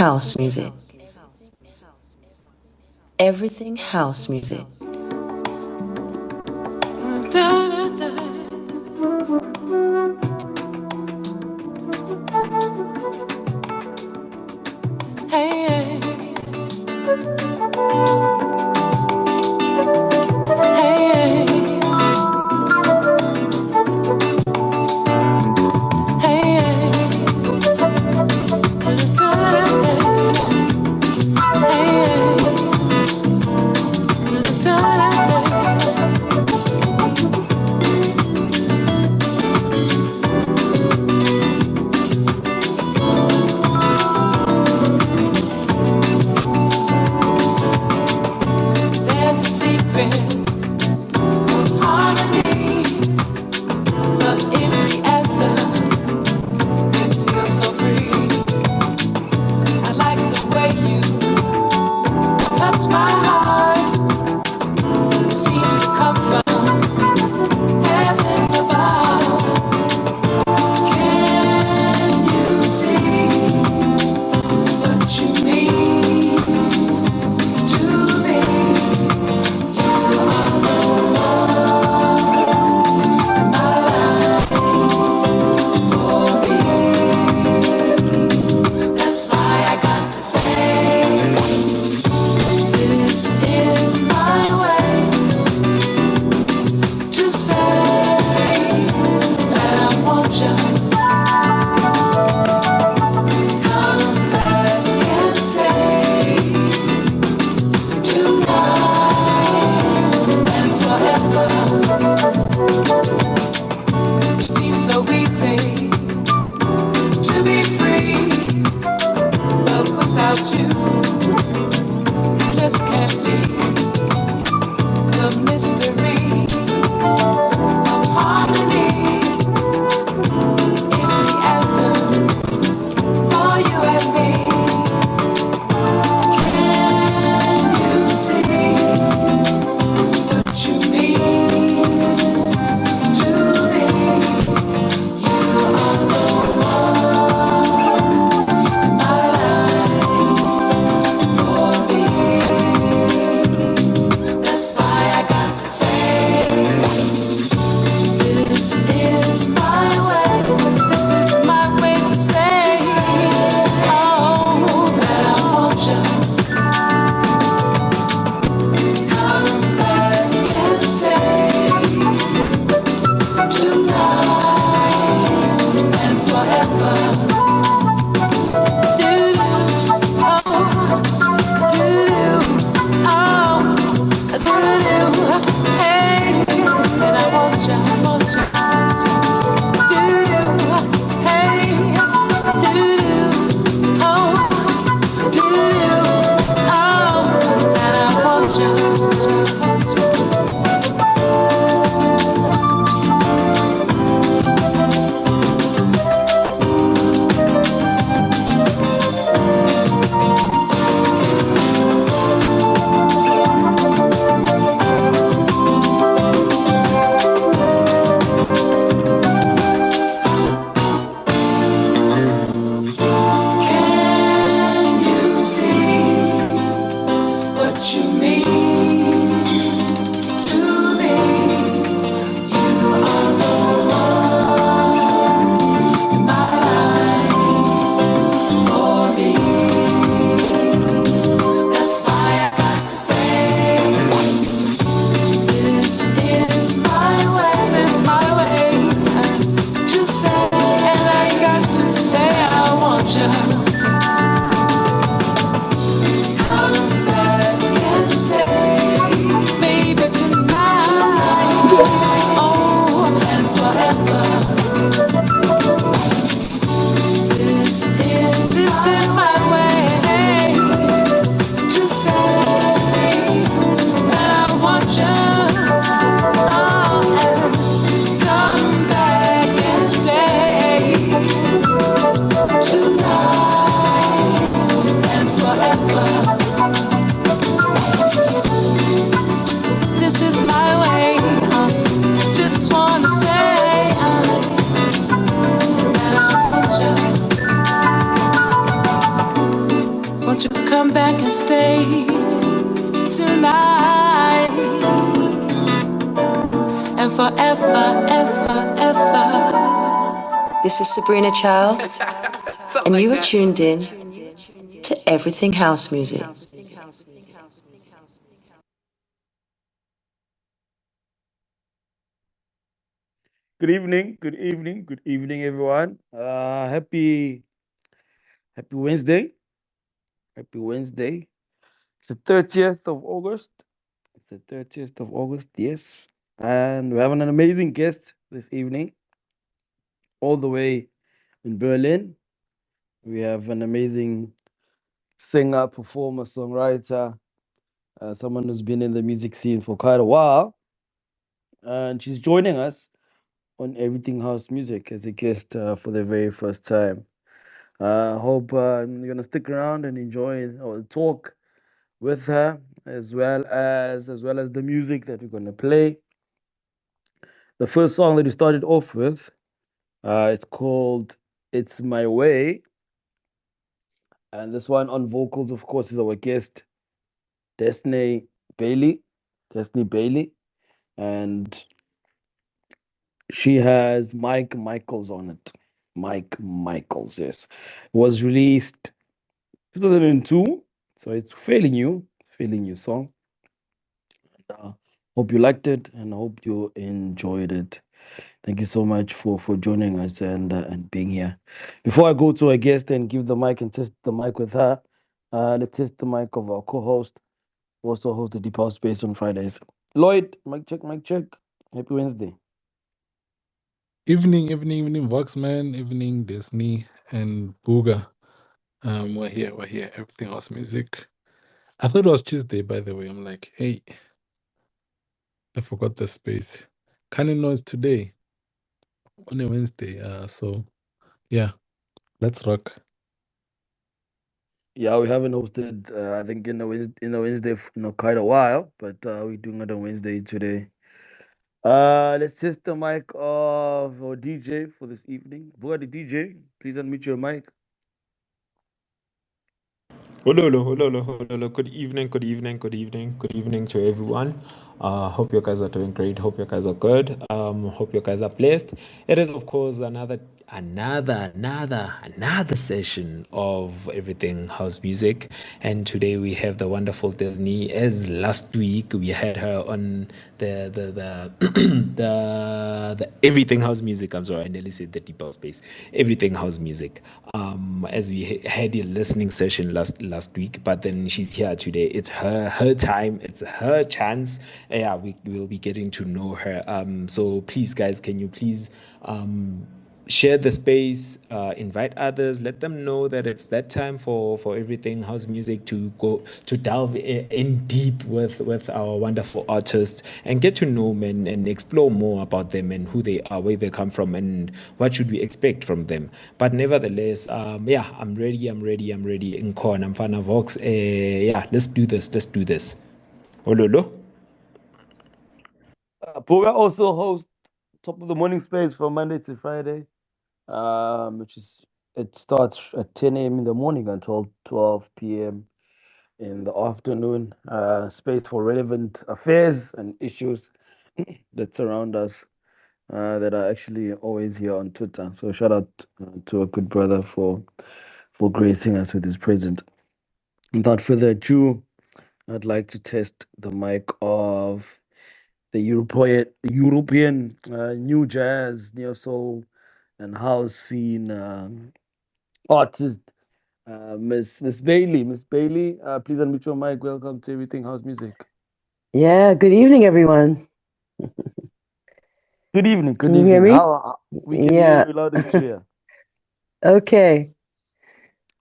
house music. Everything house music. Da come back and stay tonight and forever, ever, ever. This is Sabrina Child, and you are tuned in to Everything House Music. Good evening, everyone. Happy Wednesday. Happy Wednesday. It's the 30th of August. Yes. And we're having an amazing guest this evening, all the way in Berlin. We have an amazing singer, performer, songwriter, someone who's been in the music scene for quite a while. And she's joining us on Everything House Music as a guest for the very first time. Hope you're gonna stick around and enjoy the talk with her, as well as the music that we're gonna play. The first song that we started off with, it's called "It's My Way," and this one on vocals, of course, is our guest Desney Bailey. And she has Mike Michaels on it. Mike Michaels, yes. It was released 2002, so it's fairly new song. Hope you liked it and hope you enjoyed it. Thank you so much for joining us and being here. Before I go to our guest and give the mic and test the mic with her, let's test the mic of our co-host, who also hosts the Deep House Space on Fridays. Lloyd, mic check, mic check. Happy Wednesday. Evening, Voxman, evening, Desney and Bruger. We're here, Everything House Music. I thought it was Tuesday, by the way. I'm like, hey, I forgot the space. Kind of know it's today, on a Wednesday. So, yeah, let's rock. Yeah, we haven't hosted, I think, in a Wednesday, quite a while, but we're doing it on Wednesday today. Let's test the mic of our DJ for this evening. Boy, the DJ, please unmute your mic. Hello. Good evening to everyone. Hope you guys are doing great. Hope you guys are good. Hope you guys are blessed. It is, of course, another session of Everything House Music, and today we have the wonderful Desney. As last week we had her on the the Everything House Music. I'm sorry, I nearly said the Deep House Space. Everything House Music. As we had a listening session last week, but then she's here today. It's her time. It's her chance. Yeah, we will be getting to know her. So please, guys, can you please share the space, invite others, let them know that it's that time for Everything House Music to go to delve in deep with our wonderful artists and get to know them and explore more about them and who they are, where they come from, and what should we expect from them. But nevertheless, yeah, I'm ready. In corn, I'm Fana Vox. Yeah, let's do this. Ololo. Boga also hosts Top of the Morning Space from Monday to Friday, it starts at 10 a.m. in the morning until 12 p.m. in the afternoon. Space for relevant affairs and issues that surround us, that are actually always here on Twitter. So shout out to a good brother for gracing us with his presence. Without further ado, I'd like to test the mic of the European NuJazz, neo soul, and house scene artist, Miss Bailey. Miss Bailey, please unmute your mic. Welcome to Everything House Music. Yeah, good evening, everyone. Good evening. Can you hear me? How we can hear you loud and clear. Okay.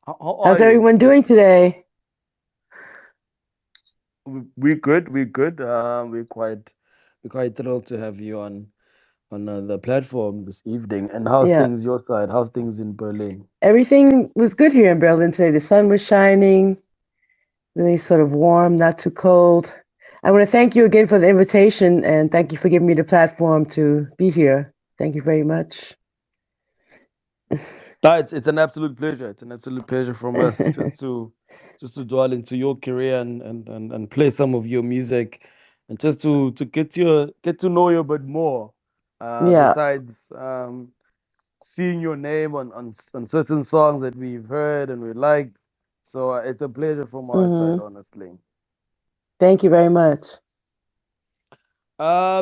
How's How's everyone doing today? We're good. We're quite thrilled to have you on the platform this evening. And how's things your side? How's things in Berlin? Everything was good here in Berlin today. The sun was shining, really sort of warm, not too cold. I want to thank you again for the invitation, and thank you for giving me the platform to be here. Thank you very much. No, it's an absolute pleasure. It's an absolute pleasure from us just to dwell into your career and play some of your music and just to get to know you a bit more. Yeah. Besides seeing your name on certain songs that we've heard and we liked. So it's a pleasure from our side, Hmm. honestly. Thank you very much.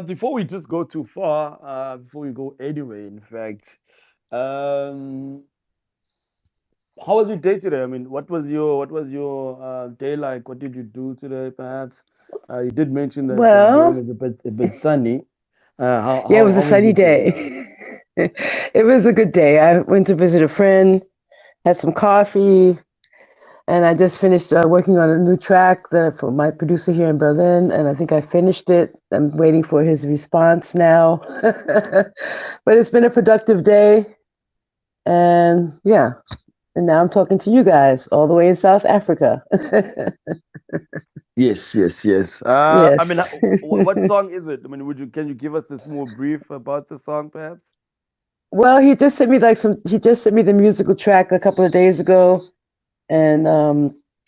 Before we just go too far, before we go anyway, in fact, um, how was your day today? I mean, what was your day like? What did you do today? Perhaps you did mention that Berlin Well, is a bit sunny. How yeah, it how was a how was sunny your day? day. It was a good day. I went to visit a friend, had some coffee, and I just finished working on a new track that for my producer here in Berlin, and I think I finished it. I'm waiting for his response now. But it's been a productive day, and yeah, and now I'm talking to you guys all the way in South Africa. Yes, yes, yes. I mean, Yes. what song is it? I mean, can you give us this more brief about the song, perhaps? Well, he just sent me the musical track a couple of days ago, and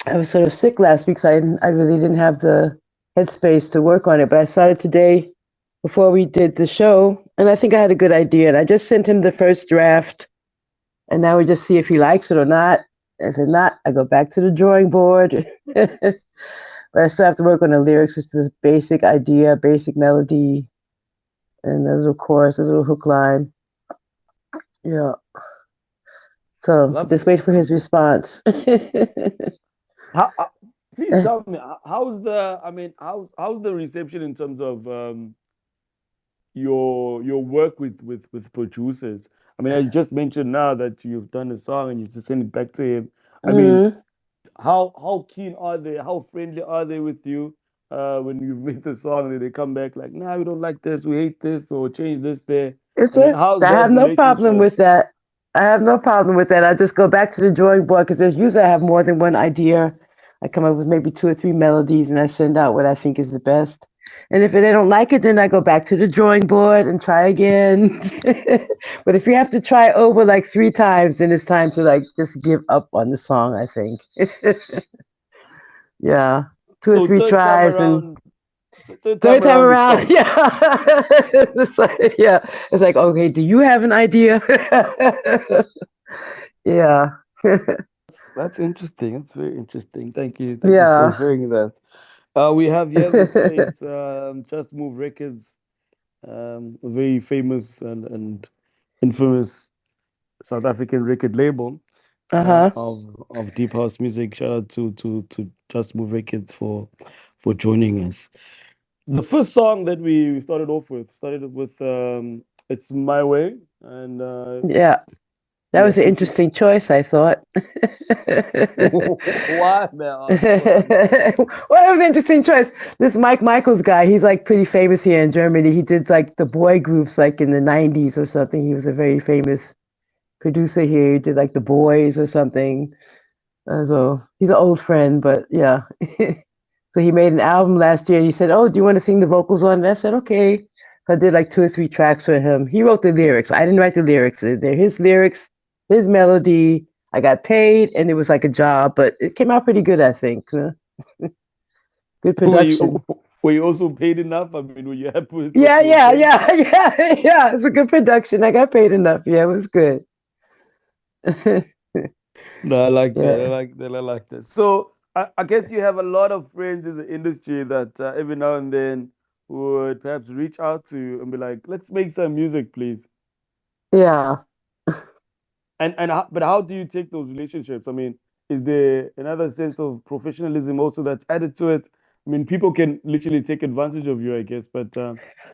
I was sort of sick last week, so I really didn't have the headspace to work on it. But I started today before we did the show, and I think I had a good idea. And I just sent him the first draft, and now we just see if he likes it or not. If it's not, I go back to the drawing board. But I still have to work on the lyrics. It's this basic idea, basic melody, and a little chorus, a little hook line. Yeah. So just Lovely, wait for his lovely. response. How, please tell me, how's the? I mean, how's the reception in terms of your work with producers? I mean, I just mentioned now that you've done a song and you just send it back to him. I mean, Hmm. how keen are they? How friendly are they with you? When you've made the song, and they come back like, "Nah, we don't like this. We hate this, or change this there." It's I mean, it. how's I that have no problem relationship? with that. I have no problem with that. I just go back to the drawing board because there's usually I have more than one idea. I come up with maybe two or three melodies and I send out what I think is the best. And if they don't like it, then I go back to the drawing board and try again. But if you have to try over like three times, then it's time to like just give up on the song, I think. Yeah. Two or So three third time tries and around, so third time third time around, we around, stop. yeah. It's like, yeah. It's like, okay, do you have an idea? Yeah. That's interesting. That's very interesting. Thank you. Thank you for Yeah. sharing that. We have here in this place Just Move Records, a very famous and infamous South African record label Uh-huh. of deep house music. Shout out to Just Move Records for joining us. The first song that we started with "It's My Way," and Yeah. That yeah, was an featured. interesting choice, I thought. Why, may I Well, ask? Why? it was an interesting choice. This Mike Michaels guy, he's like pretty famous here in Germany. He did like the boy groups like in the 90s or something. He was a very famous producer here. He did like the boys or something. So he's an old friend, but yeah. So he made an album last year and he said, "Oh, do you want to sing the vocals on it?" I said, "Okay." So I did like two or three tracks for him. He wrote the lyrics. I didn't write the lyrics. They're his lyrics, his melody. I got paid and it was like a job, but it came out pretty good, I think. Good Were production. you were you also paid enough? I mean, were you happy with what Yeah, you were yeah, getting? yeah, yeah, yeah. It's a good production. I got paid enough. Yeah, it was good. No, I like that. I Yeah. like that. I like that. So I guess you have a lot of friends in the industry that every now and then would perhaps reach out to you and be like, "Let's make some music, please." Yeah. But how do you take those relationships? I mean, is there another sense of professionalism also that's added to it? I mean, people can literally take advantage of you, I guess. But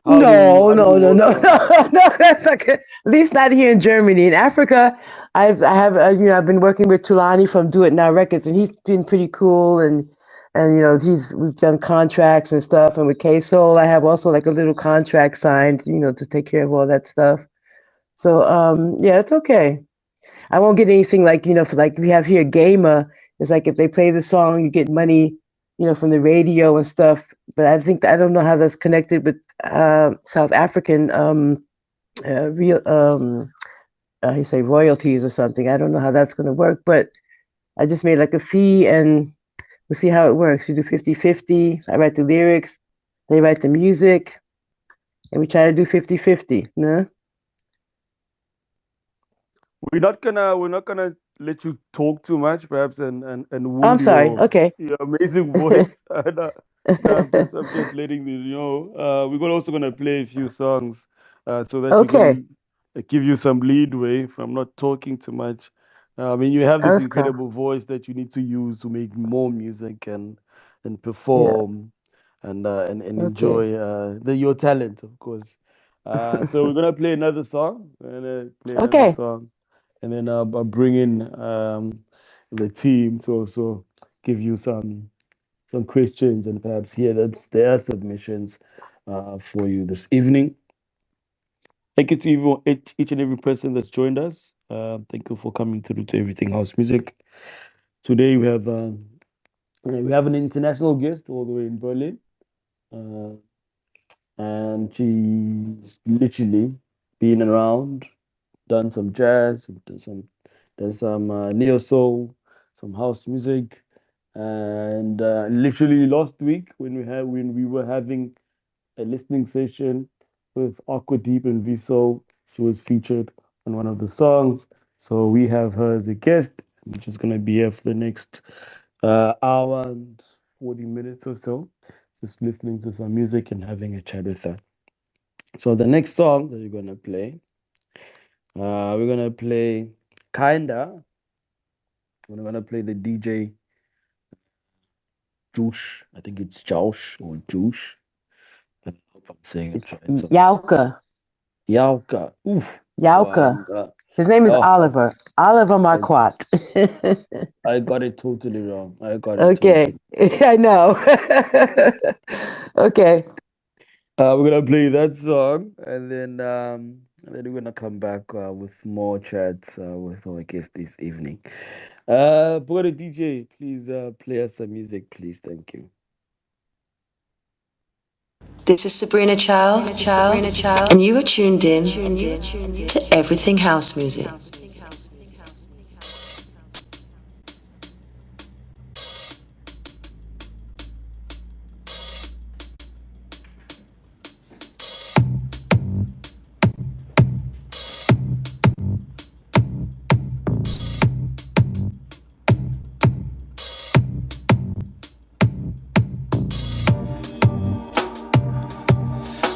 No, how do no, you no, work no, around that? no, no. That's like at least not here in Germany. In Africa, I have I've been working with Tulani from Do It Now Records, and he's been pretty cool, and we've done contracts and stuff. And with K Soul, I have also like a little contract signed, to take care of all that stuff. So yeah, it's okay. I won't get anything like for like we have here Gamer. It's like if they play the song, you get money, from the radio and stuff. But I don't know how that's connected with South African real he say royalties or something. I don't know how that's going to work, but I just made like a fee and we'll see how it works. We do 50-50. I write the lyrics, they write the music, and we try to do 50-50. No? We're not gonna let you talk too much, perhaps, and Oh, I'm wound sorry. Okay. your amazing voice. No, I'm just letting you know. We're also gonna play a few songs, so that we Okay. can give you some leadway from not talking too much. I mean, you have this That's cool. incredible voice that you need to use to make more music and Yeah. perform and Okay. enjoy your talent, of course. So we're gonna play another song. We're gonna play another Okay. song, and then I'll bring in the team to also give you some questions and perhaps hear their submissions for you this evening. Thank you to each and every person that's joined us. Thank you for coming through to Everything House Music. Today we have an international guest all the way in Berlin, uh, and she's literally been around, done some jazz, done some neo soul, some house music, and literally last week when we were having a listening session with Aqua Deep and Viso, she was featured on one of the songs. So we have her as a guest, which is gonna be here for the next hour and 40 minutes or so, just listening to some music and having a chat with her. So the next song that we're gonna play, we're gonna play Kinda. We're gonna play the DJ Jauche. I think it's Jauche or Jauche. I hope I'm saying it It's right. So Jauche. Jauche. Oof. Jauche. His name is Oliver. Oliver Marquardt. I got it totally wrong. I got it Okay. totally. I know. Okay. We're gonna play that song, and then we're gonna come back with more chats with our guest this evening. Brother DJ, please play us some music, please. Thank you. This is Sabrina Child, and you are tuned in to Everything House Music.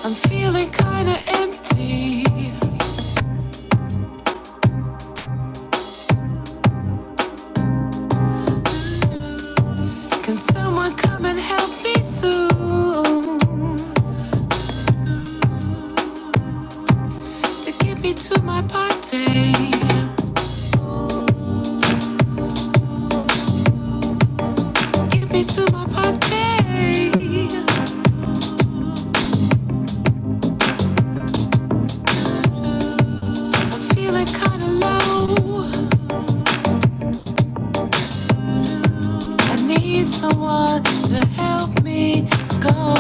I'm feeling kinda empty. Can someone come and help me soon? To get me to my party. Get me to my party. I'm feeling kinda low. I need someone to help me go.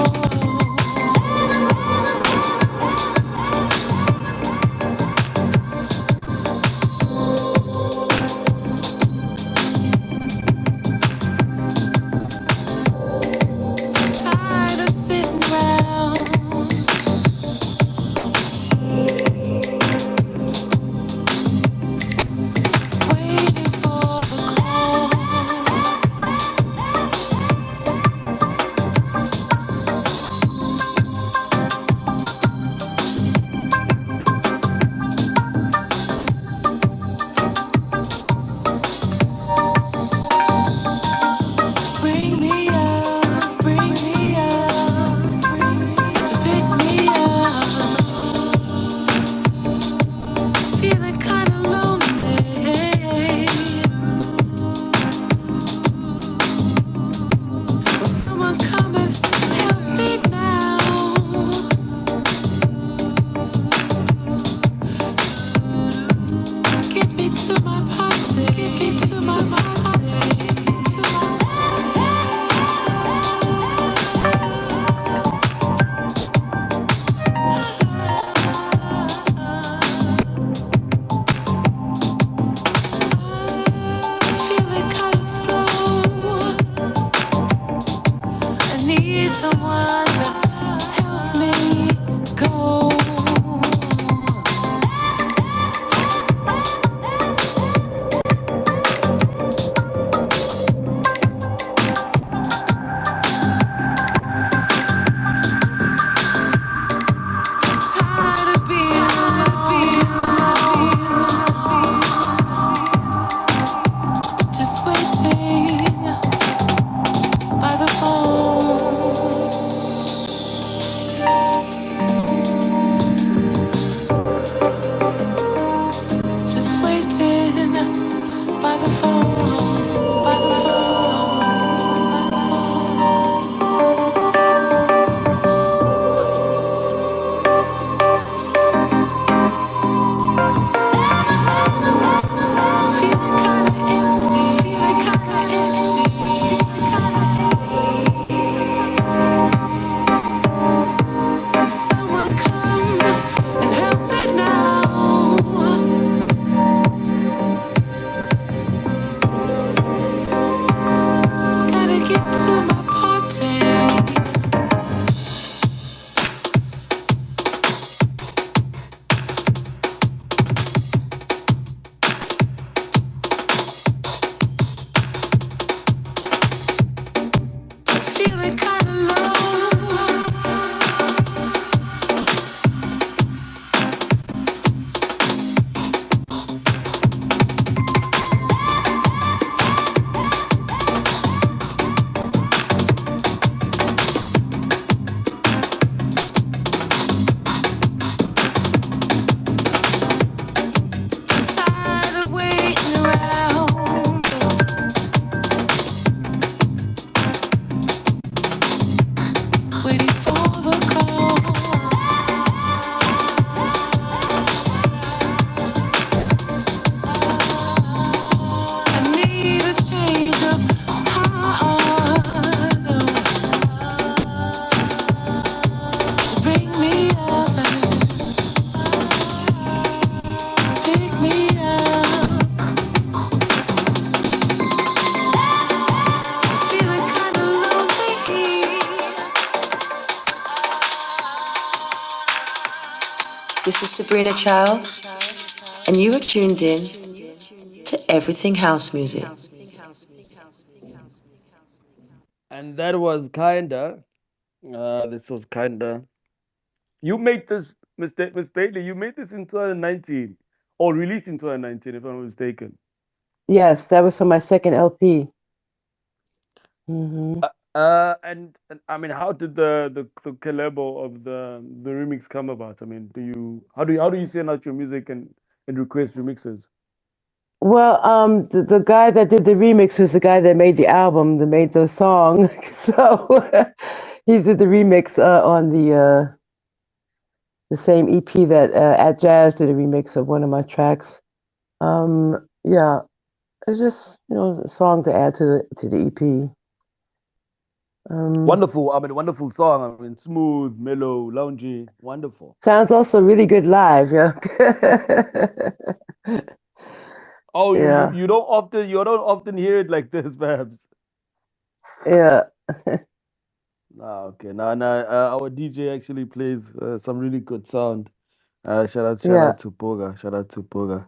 This is Sabrina Child, and you are tuned in to Everything House Music. And that was kinda. This was kinda. You made this mistake, Miss Bailey. You made this in 2019, or released in 2019, if I'm not mistaken. Yes, that was for my second LP. Hmm. And I mean, how did the collabo of the remix come about? I mean, how do you send out your music and request remixes? Well, the guy that did the remix was the guy that made the album, that made the song. So he did the remix on the same EP that At Jazz did a remix of one of my tracks. Yeah, it's just a song to add to the EP. Wonderful. I mean, wonderful song. I mean, smooth, mellow, loungy, wonderful. Sounds also really good live. Yeah. Oh, Yeah. you don't often hear it like this, perhaps. Yeah. Okay. Now, our DJ actually plays some really good sound. Shout Yeah. out to Poga. Shout out to Poga.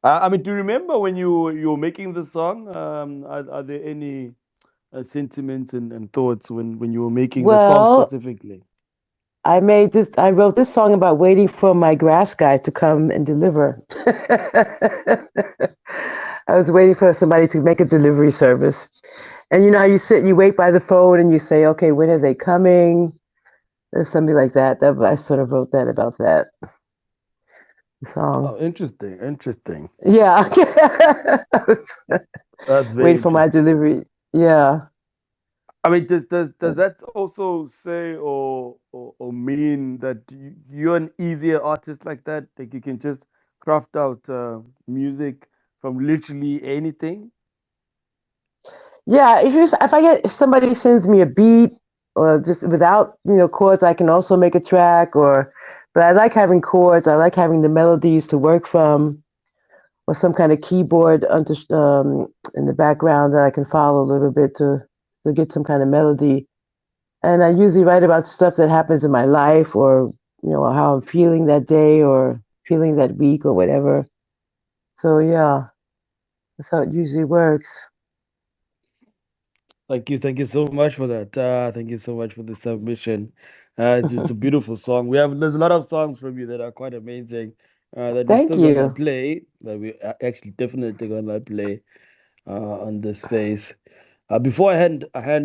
I mean, do you remember when you were making the song? Are there any sentiments and thoughts when you were making the song Well, specifically? I wrote this song about waiting for my grass guy to come and deliver. I was waiting for somebody to make a delivery service. And you know how you sit and you wait by the phone and you say, okay, when are they coming? Or something like that. I sort of wrote that about that song. Oh, interesting. Yeah. I was That's very waiting for my interesting. delivery. Yeah. I mean, does that also say or mean that you're an easier artist like that? Like you can just craft out music from literally anything? Yeah, if somebody sends me a beat or just without chords, I can also make a track. But I like having chords. I like having the melodies to work from, or some kind of keyboard in the background that I can follow a little bit to get some kind of melody. And I usually write about stuff that happens in my life, or how I'm feeling that day or feeling that week or whatever. So yeah, that's how it usually works. Thank you so much for that. Thank you so much for the submission. It's a beautiful song. There's a lot of songs from you that are quite amazing. That we're Thank still gonna you. play. That we are actually definitely gonna play on this space. Before I hand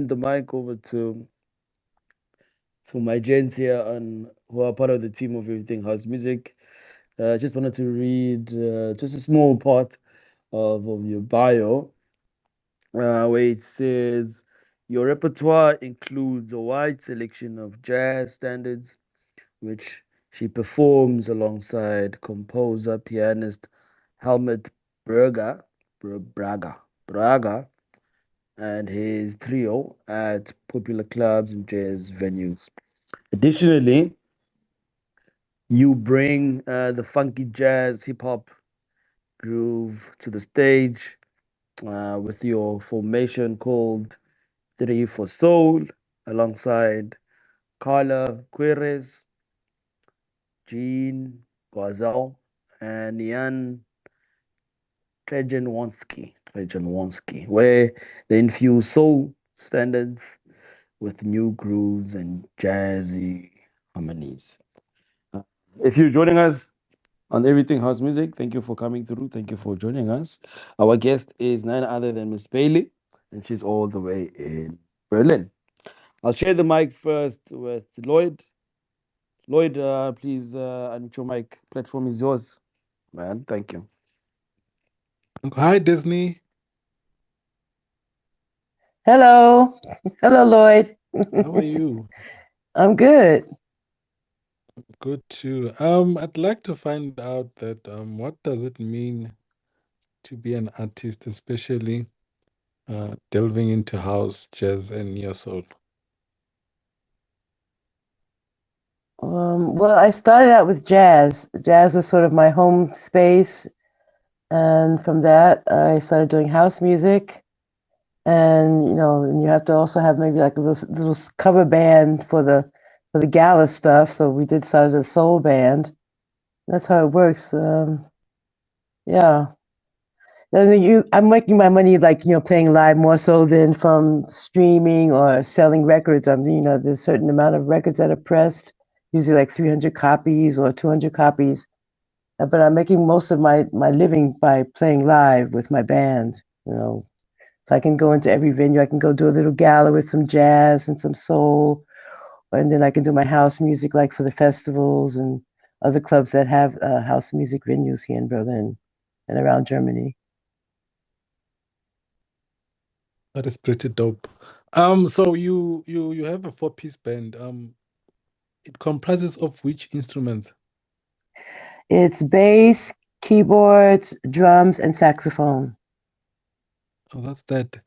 the mic over to my gents here on who are part of the team of Everything House Music. I just wanted to read just a small part of your bio, where it says your repertoire includes a wide selection of jazz standards, which she performs alongside composer pianist Helmut Bruger, Braga, and his trio at popular clubs and jazz venues. Additionally, you bring the funky jazz hip hop groove to the stage with your formation called Three for Soul alongside Carla Quiroz, Jean Ghazal, and Jan Trojanowski, where they infuse soul standards with new grooves and jazzy harmonies. Uh, If you're joining us on Everything House Music, thank you for coming through. Thank you for joining us. Our guest is none other than Miss Bailey, and she's all the way in Berlin. I'll share the mic first with Lloyd. Lloyd, please unmute your mic. Platform is yours, man. Thank you. Hi, Desney. Hello. Hello, Lloyd. How are you? I'm good. Good too. I'd like to find out that what does it mean to be an artist, especially delving into house, jazz, and neo soul? Well, I started out with jazz. Jazz was sort of my home space, and from that, I started doing house music. And and you have to also have maybe like a little cover band for the gala stuff. So we did start a soul band, That's how it works. Yeah. I'm making my money like, playing live more so than from streaming or selling records. There's a certain amount of records that are pressed, usually like 300 copies or 200 copies. But I'm making most of my living by playing live with my band, So I can go into every venue. I can go do a little gala with some jazz and some soul, and then I can do my house music like for the festivals and other clubs that have house music venues here in Berlin and around Germany. That is pretty dope. So you have a 4-piece band. It comprises of which instruments? It's bass, keyboards, drums, and saxophone. Oh, that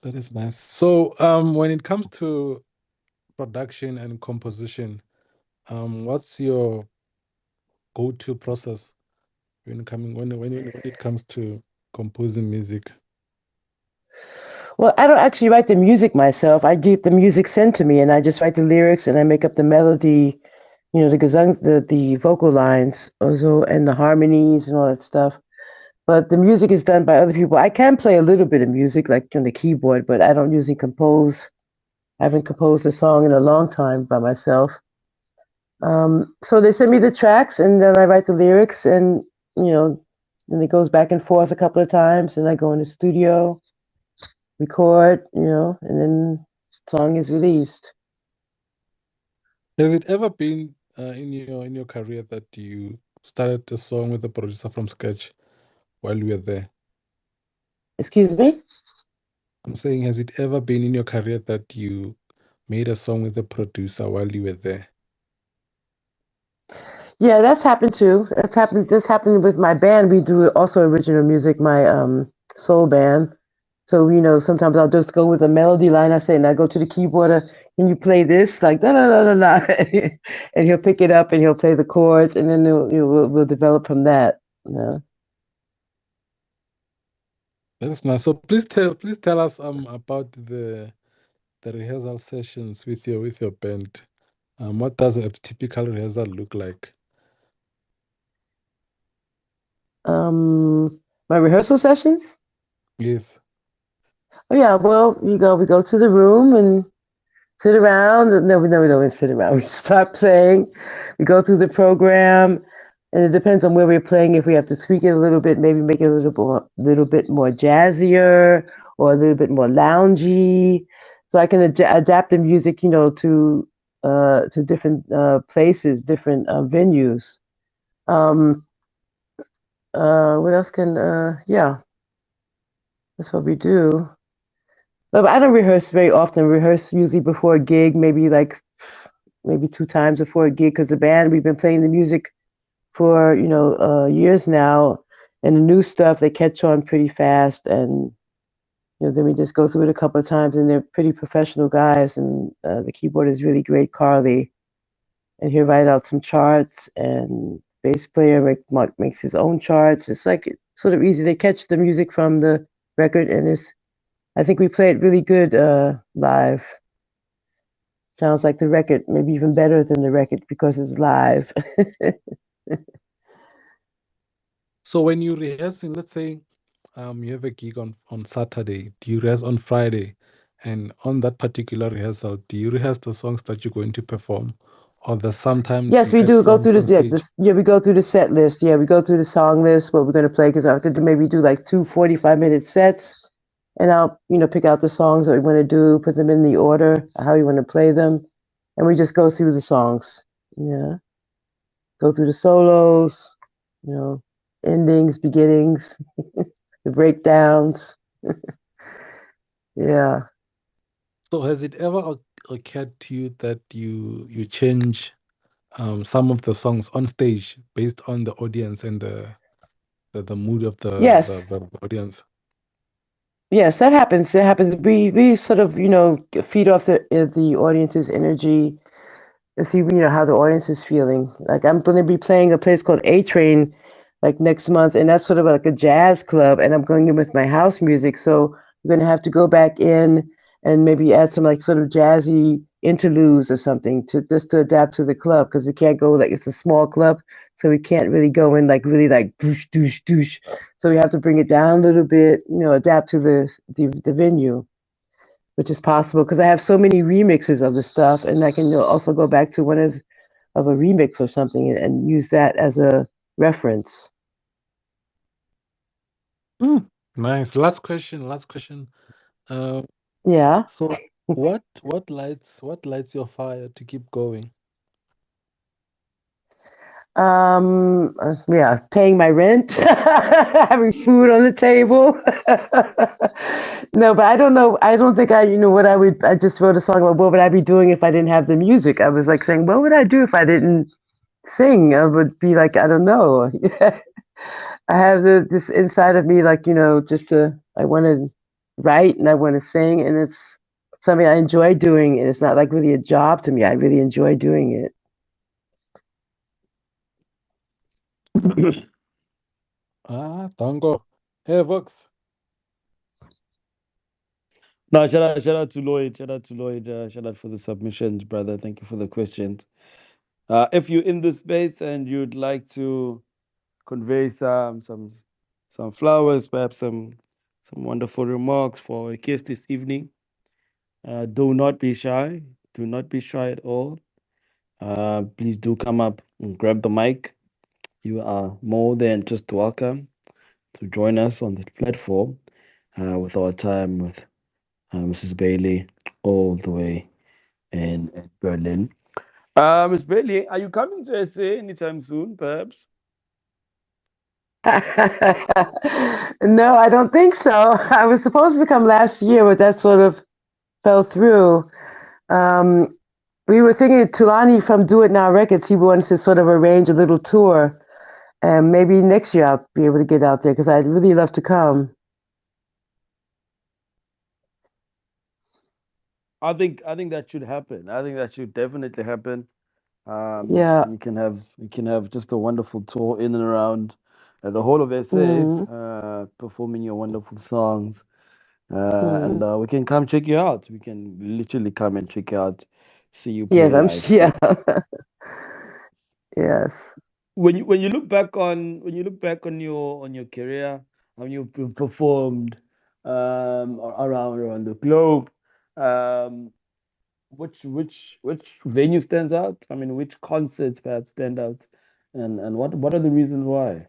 is nice. So when it comes to production and composition, what's your go-to process when it comes to composing music? Well, I don't actually write the music myself. I get the music sent to me, and I just write the lyrics and I make up the melody, the gesang, the vocal lines, also, and the harmonies and all that stuff. But the music is done by other people. I can play a little bit of music, like on the keyboard, but I don't usually compose. I haven't composed a song in a long time by myself. So they send me the tracks, and then I write the lyrics, and then it goes back and forth a couple of times, and I go in the studio, record, and then the song is released. Has it ever been in your career that you started a song with a producer from scratch while you were there? Excuse me? I'm saying, has it ever been in your career that you made a song with a producer while you were there? Yeah, that's happened too. This happened with my band. We do also original music, my soul band. So, sometimes I'll just go with a melody line. I say, and I go to the keyboard, can you play this? Like, da da da da da. And he'll pick it up and he'll play the chords, and then we'll develop from that. That is nice. So please tell us about the rehearsal sessions with your band. What does a typical rehearsal look like? My rehearsal sessions? Yes. Oh yeah, well, we go to the room and sit around. No, we don't sit around. We start playing. We go through the program, and it depends on where we're playing. If we have to tweak it a little bit, maybe make it a little bit more jazzier or a little bit more loungy. So I can adapt the music, to different places, different venues. What else yeah, that's what we do. But I don't rehearse very often. Rehearse usually before a gig, maybe 2 times before a gig, because the band, we've been playing the music for years now, and the new stuff, they catch on pretty fast, and then we just go through it a couple of times, and they're pretty professional guys, and the keyboard is really great, Carly, and he'll write out some charts, and bass player makes his own charts. It's sort of easy. They catch the music from the record, and I think we play it really good live. Sounds like the record, maybe even better than the record because it's live. So when you rehearsing, let's say you have a gig on Saturday, do you rehearse on Friday? And on that particular rehearsal, do you rehearse the songs that you're going to perform? Or there's sometimes Yes, you we add do go songs through on stage? we go through the set list. Yeah, we go through the song list, what we're going to play, because I have to maybe do like 2 45-minute sets, and I'll pick out the songs that we want to do, put them in the order how we want to play them, and we just go through the songs. Yeah, go through the solos, endings, beginnings, the breakdowns. Yeah. So has it ever occurred to you that you change some of the songs on stage based on the audience and the mood of Yes. the audience? Yes, that happens. It happens. We sort of feed off the audience's energy and see how the audience is feeling. Like, I'm going to be playing a place called A Train like next month, and that's sort of like a jazz club, and I'm going in with my house music, so we're going to have to go back in and maybe add some like sort of jazzy interludes or something to adapt to the club, because we can't go, like, it's a small club, so we can't really go in like really like doosh doosh doosh. So we have to bring it down a little bit, adapt to the venue, which is possible because I have so many remixes of the stuff, and I can also go back to one of a remix or something and use that as a reference. Nice. Last question. Last question. Yeah. So what lights your fire to keep going? Yeah, paying my rent, having food on the table. No, but I don't know. I don't think what I just wrote a song about what would I be doing if I didn't have the music. I was like saying, what would I do if I didn't sing? I would be like, I don't know. I have this inside of me, like, I want to write and I want to sing, and it's something I enjoy doing, and it's not like really a job to me. I really enjoy doing it. Tango. Hey, Vox. No, shout out to Lloyd. Shout out to Lloyd. Shout out for the submissions, brother. Thank you for the questions. If you're in this space and you'd like to convey some flowers, perhaps some wonderful remarks for a guest this evening, do not be shy. Do not be shy at all. Please do come up and grab the mic. You are more than just welcome to join us on this platform with our time with Mrs. Bailey all the way in Berlin. Miss Bailey, are you coming to SA anytime soon, perhaps? No, I don't think so. I was supposed to come last year, but that sort of fell through. We were thinking Tulani from Do It Now Records, he wanted to sort of arrange a little tour. And maybe next year I'll be able to get out there because I'd really love to come. I think that should happen. I think that should definitely happen. Yeah. And you can have just a wonderful tour in and around the whole of SA, performing your wonderful songs. And we can come check you out. We can literally come and check you out, see you play live. Yeah. Yes. When you look back on your career, when you've performed around the globe, um, which venue stands out? I mean, which concerts perhaps stand out, and what are the reasons why?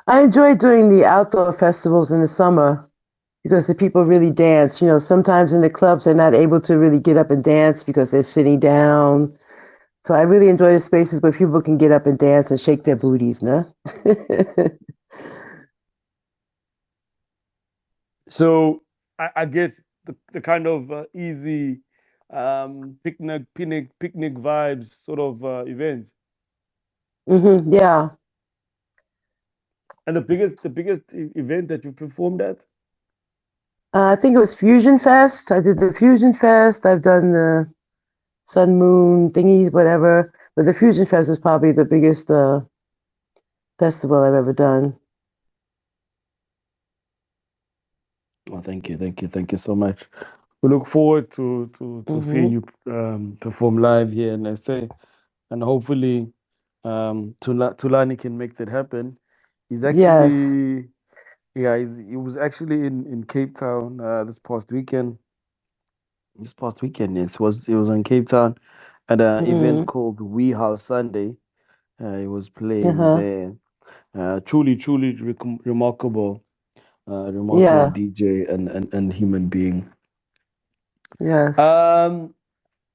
I enjoy doing the outdoor festivals in the summer because the people really dance. Sometimes in the clubs they're not able to really get up and dance because they're sitting down. So I really enjoy the spaces where people can get up and dance and shake their booties, no? So I guess the kind of easy picnic vibes sort of events. Yeah. And the biggest event that you performed at? I think it was Fusion Fest. I did the Fusion Fest. I've done the Sun Moon thingies, whatever. But the Fusion Fest is probably the biggest festival I've ever done. Well, thank you so much. We look forward to seeing you perform live here in SA, and hopefully Tulani can make that happen. He's Yes. actually he was actually in Cape Town this past weekend. Yes, it was in Cape Town at an event called We House Sunday. He was playing there. Truly remarkable, remarkable Yeah. DJ and human being. Yes.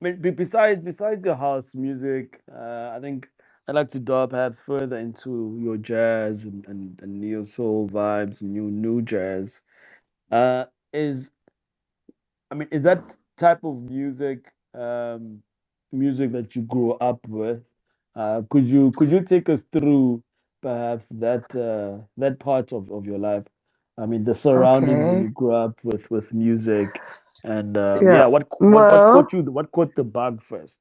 Besides your house music, I think I'd like to dive perhaps further into your jazz and neo soul vibes, new jazz. Uh, is is that type of music that you grew up with? Could you take us through perhaps that part of your life? I mean, the surroundings when Okay. you grew up with music, and Yeah. what Well, caught the bug first?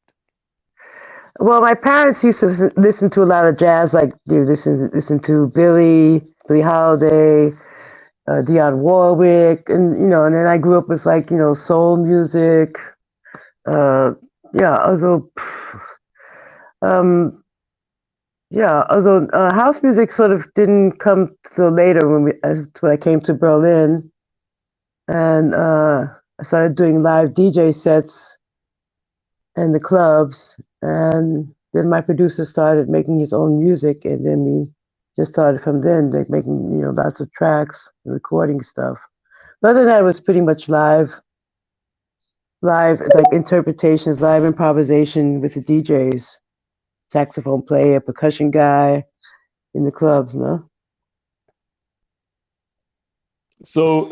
my parents used to listen to a lot of jazz, like they listen to Billie Holiday, Dionne Warwick, and then I grew up with like soul music. Uh, yeah, also, um, Yeah, although house music sort of didn't come till later when I came to Berlin, and I started doing live DJ sets in the clubs, and then my producer started making his own music, and then we just started from then, like making lots of tracks, and recording stuff. But other than that, it was pretty much live like interpretations, live improvisation with the DJs, saxophone player, percussion guy in the clubs, no? So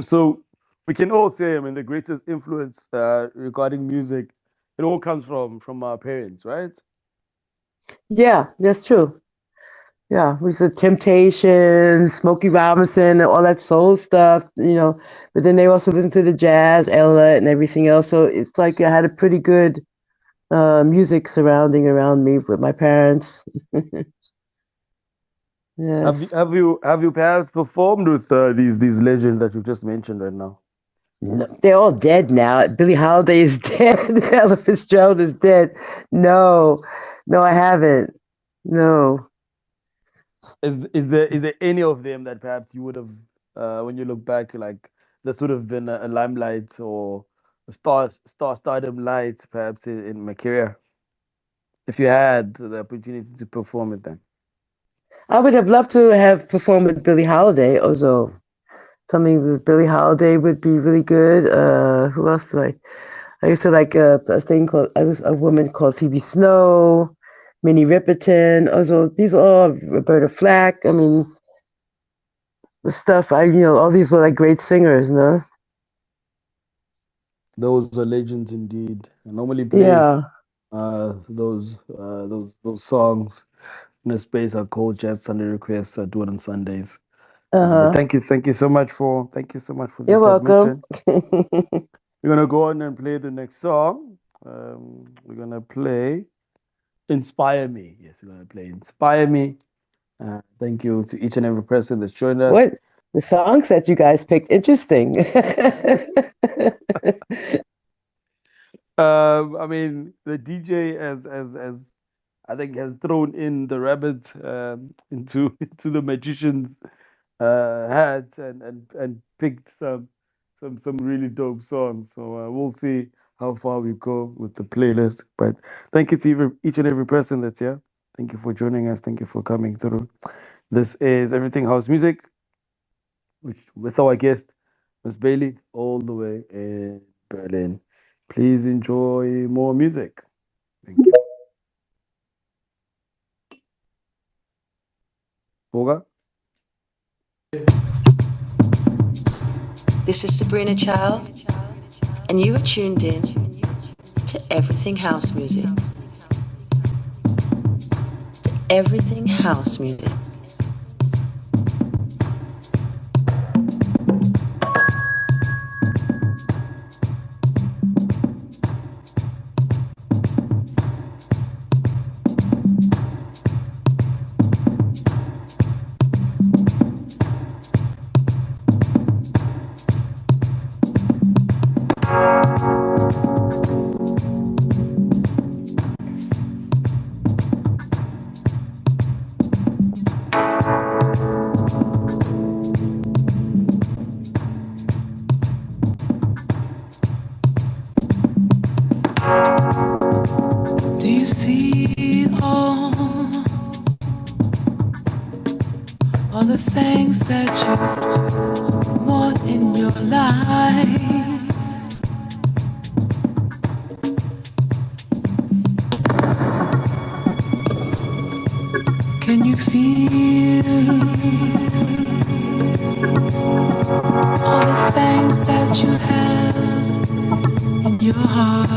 we can all say, I mean, the greatest influence regarding music, it all comes from our parents, right? Yeah, that's true. Yeah, we said Temptation, Smokey Robinson, and all that soul stuff, But then they also listened to the jazz, Ella, and everything else. So it's like I had a pretty good music surrounding around me with my parents. Have Yes. you perhaps performed with these legends that you just mentioned right now? No, they're all dead now. Billie Holiday is dead. Ella Fitzgerald is dead. No, I haven't. No. Is there any of them that perhaps you would have when you look back, like this would have been a limelight or a stardom light perhaps in my career if you had the opportunity to perform with them? I would have loved to have performed with Billie Holiday. Also, something with Billie Holiday would be really good. Who else do I used to like a thing called, I was a woman called Phoebe Snow, Minnie Riperton. Also, these are all Roberta Flack. I mean, the stuff, all these were like great singers, no? Those are legends indeed. I normally play Yeah. those songs in a space I call Jazz Sunday Requests. I do it on Sundays. But Uh-huh. thank you so much for You're this welcome. submission. We're gonna go on and play the next song. We're gonna play Inspire Me. Yes, we're gonna play Inspire Me. Thank you to each and every person that's joined us. What? The songs that you guys picked, interesting. I mean, the DJ as I think has thrown in the rabbit into into the magician's hat and picked some really dope songs. So we'll see how far we go with the playlist. But thank you to each and every person that's here. Thank you for joining us. Thank you for coming through. This is Everything House Music, which with our guest, Miss Bailey, all the way in Berlin. Please enjoy more music. Thank you. Boga? This is Sabrina Child, and you are tuned in to Everything House Music. Everything House Music. Do you see all the things that you want in your life? Can you feel all the things that you have in your heart?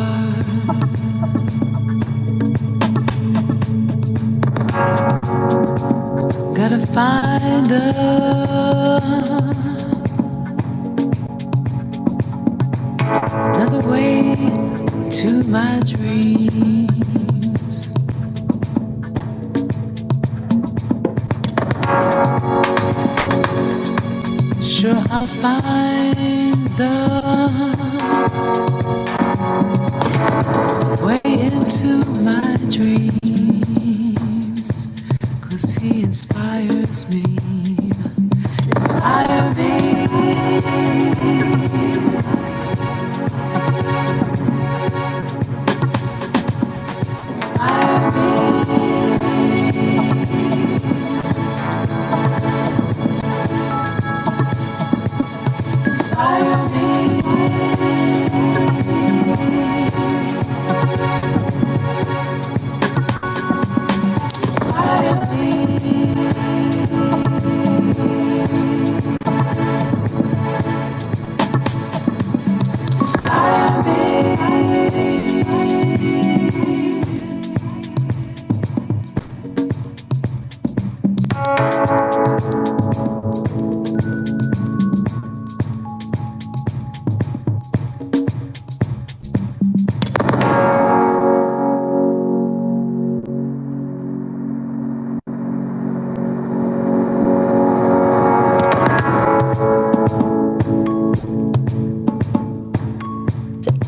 Gotta find another way to my dreams. Sure, I'll find the way into my dreams.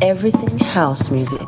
everything house music.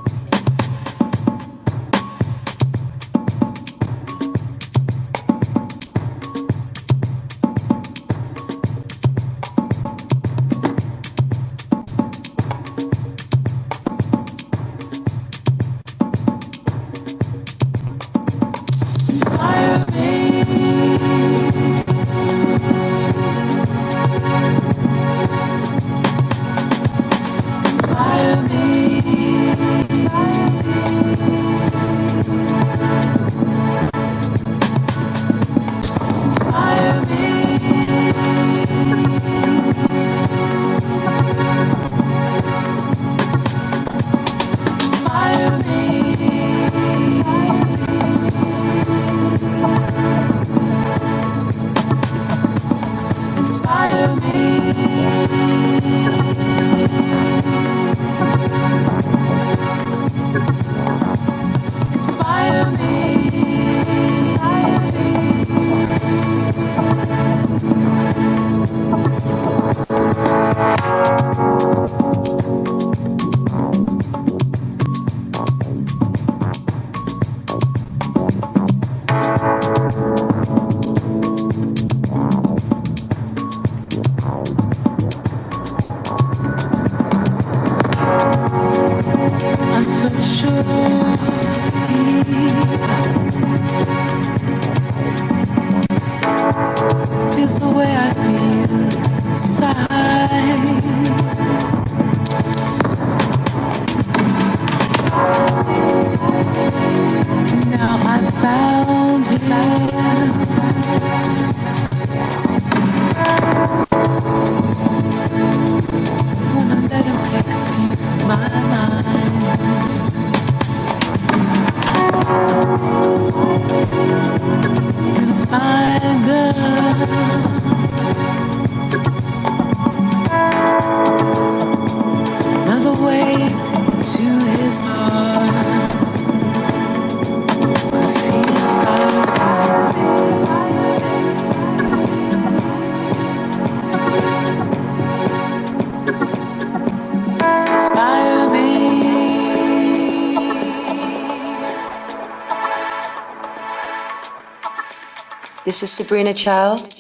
This is Sabrina Child,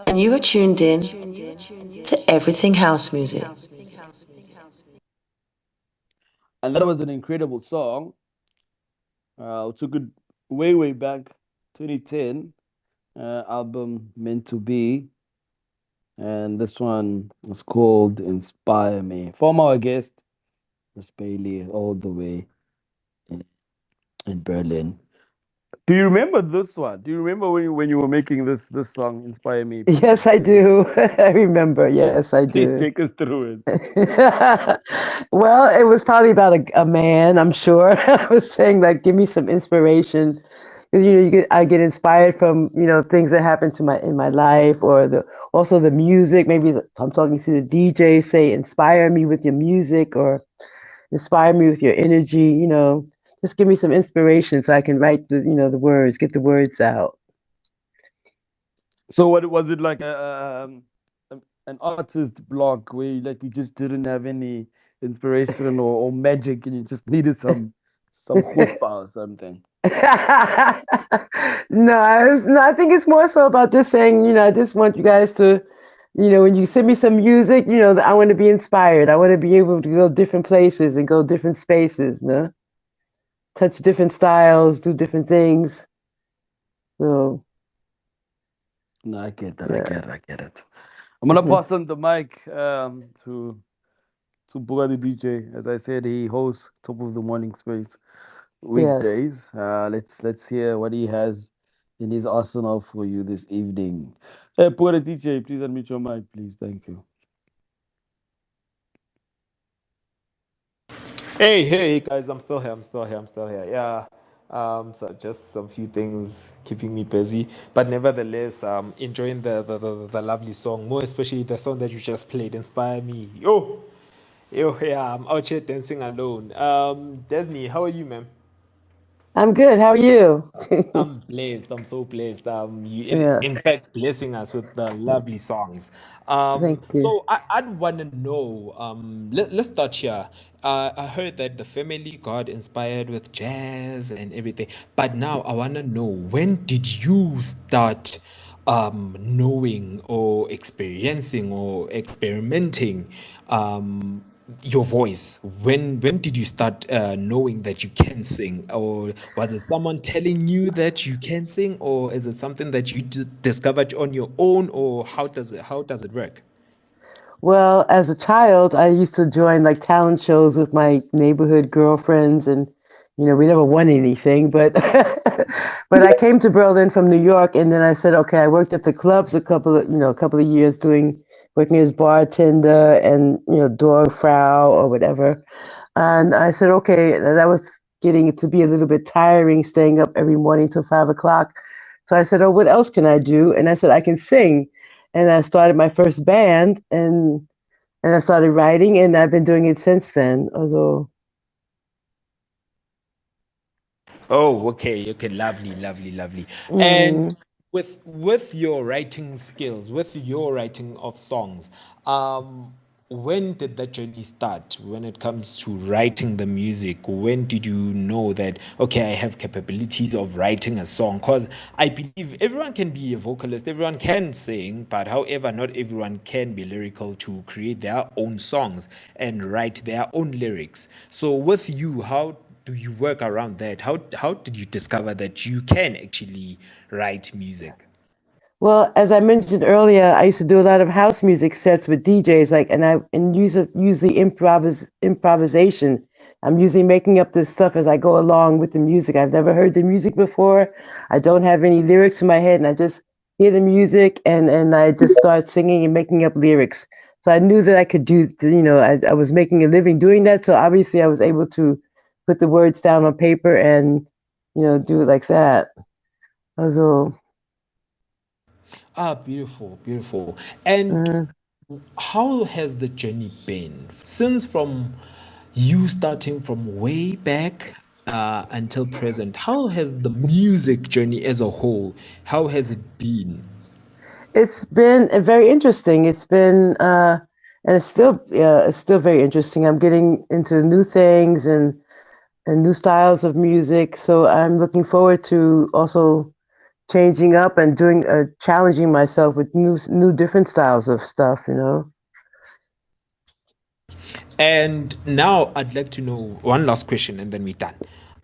and you are tuned in to Everything House Music. And that was an incredible song. Took it way back, 2010 album Meant to Be. And this one was called Inspire Me. From our guest, Miss Bailey, all the way in Berlin. Do you remember this one? Do you remember when you were making this song, Inspire Me? Yes, I do. I remember. Yes, I do. Please take us through it. Well, it was probably about a man, I'm sure. I was saying, like, give me some inspiration. Because I get inspired from things that happen in my life, or also the music. Maybe I'm talking to the DJ, say, inspire me with your music, or inspire me with your energy. Just give me some inspiration so I can write the words, get the words out. So what was it like an artist block where you just didn't have any inspiration or magic and you just needed some chutzpah or something? No, I think it's more so about just saying, I just want you guys to, when you send me some music, I want to be inspired. I want to be able to go different places and go different spaces, touch different styles, do different things. So. No, I get that. Yeah. I get it. I'm gonna pass on the mic to Buga the DJ. As I said, he hosts Top of the Morning Space weekdays. Yes. Let's hear what he has in his arsenal for you this evening. Hey, Buga the DJ, please unmute your mic, please. Thank you. Hey guys, I'm still here. Yeah. So just some few things keeping me busy, but nevertheless, enjoying the lovely song, more especially the song that you just played, Inspire Me. Yo, yeah, I'm out here dancing alone. Desney, how are you, man? I'm good. How are you? I'm blessed. I'm so blessed. Yeah, In fact, blessing us with the lovely songs. thank you. So I'd want to know. Let's start here. I heard that the family got inspired with jazz and everything, but now I want to know, when did you start knowing or experiencing or experimenting your voice? When did you start knowing that you can sing, or was it someone telling you that you can sing, or is it something that you discovered on your own, or how does it work? Well, as a child, I used to join like talent shows with my neighborhood girlfriends, and we never won anything, but but I came to Berlin from New York, and then I said, okay, I worked at the clubs a couple of years working as bartender and door frau or whatever. And I said, okay, that was getting to be a little bit tiring, staying up every morning till 5 o'clock. So I said, oh, what else can I do? And I said, I can sing. And I started my first band, and I started writing, and I've been doing it since then. Also, Oh, okay, okay, lovely, lovely, lovely. And mm, with your writing skills, with your writing of songs, when did that journey start? When it comes to writing the music, when did you know that okay, I have capabilities of writing a song? Because I believe everyone can be a vocalist, everyone can sing, but however, not everyone can be lyrical to create their own songs and write their own lyrics. So with you, how do you work around that? How did you discover that you can actually write music? well, as I mentioned earlier, I used to do a lot of house music sets with DJs, like, and usually improvisation. I'm usually making up this stuff as I go along with the music. I've never heard the music before. I don't have any lyrics in my head, and I just hear the music, and I just start singing and making up lyrics. So I knew that I could I was making a living doing that. So obviously, I was able to put the words down on paper and do it like that. Also, Ah, beautiful, beautiful. And mm. how has the journey been since from you starting from way back until present? How has the music journey as a whole, how has it been? It's been very interesting. And it's still very interesting. I'm getting into new things and new styles of music. So I'm looking forward to also changing up and challenging myself with new different styles of stuff. And now I'd like to know one last question and then we're done.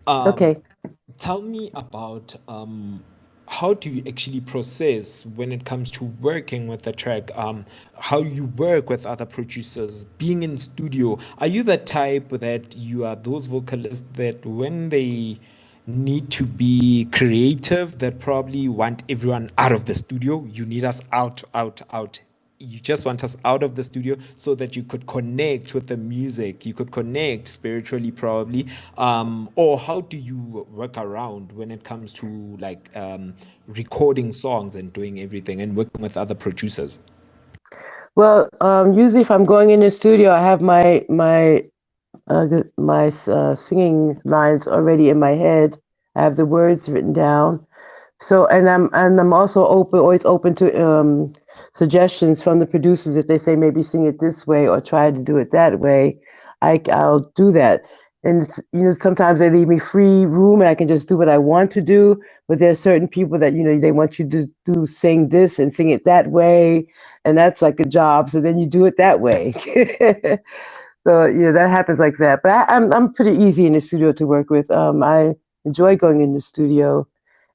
Um, Okay. Tell me about how do you actually process when it comes to working with the track? How you work with other producers, being in studio. Are you the type that you are those vocalists that when they need to be creative, that probably want everyone out of the studio? You need us out, out, out. You just want us out of the studio so that you could connect with the music, you could connect spiritually probably, or how do you work around when it comes to like recording songs and doing everything and working with other producers? Well, usually if I'm going in the studio, I have my singing lines already in my head. I have the words written down. So, and I'm also always open to suggestions from the producers. If they say maybe sing it this way or try to do it that way, I'll do that. And sometimes they leave me free room and I can just do what I want to do. But there's certain people that they want you to do sing this and sing it that way, and that's like a job. So then you do it that way. So that happens like that. But I'm pretty easy in the studio to work with. I enjoy going in the studio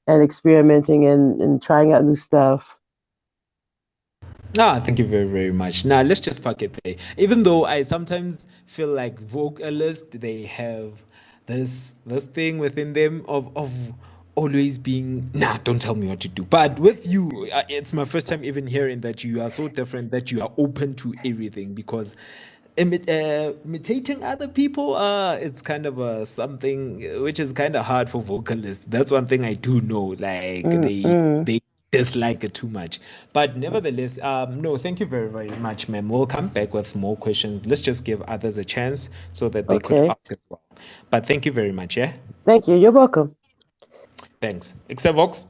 and experimenting and trying out new stuff. Ah, thank you very, very much. Now let's just park it there. Even though I sometimes feel like vocalists, they have this thing within them of always being, nah, don't tell me what to do. But with you, it's my first time even hearing that you are so different, that you are open to everything, because imitating other people, it's kind of something which is kind of hard for vocalists. That's one thing I do know. Like Mm-mm. they dislike it too much. But nevertheless, no, thank you very, very much, ma'am. We'll come back with more questions. Let's just give others a chance so that they could Okay. ask as well. But thank you very much, yeah? Thank you. You're welcome. Thanks. Xavox.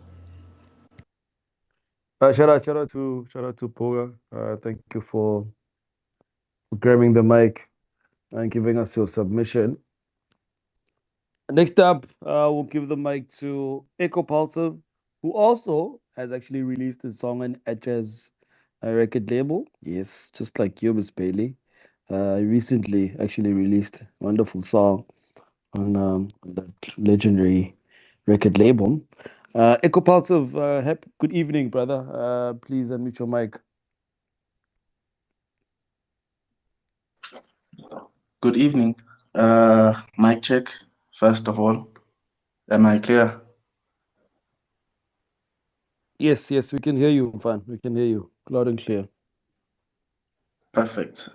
Shout out to Poga. Thank you for grabbing the mic and giving us your submission. Next up, we'll give the mic to Ecopulsive, who also has actually released a song on Jazz record label. Yes, just like you, Miss Bailey. Recently actually released a wonderful song on that legendary record label. Ecopulsive, good evening, brother. Please unmute your mic. Good evening. Mic check, first of all. Am I clear? Yes, we can hear you, Fan. We can hear you loud and clear. Perfect.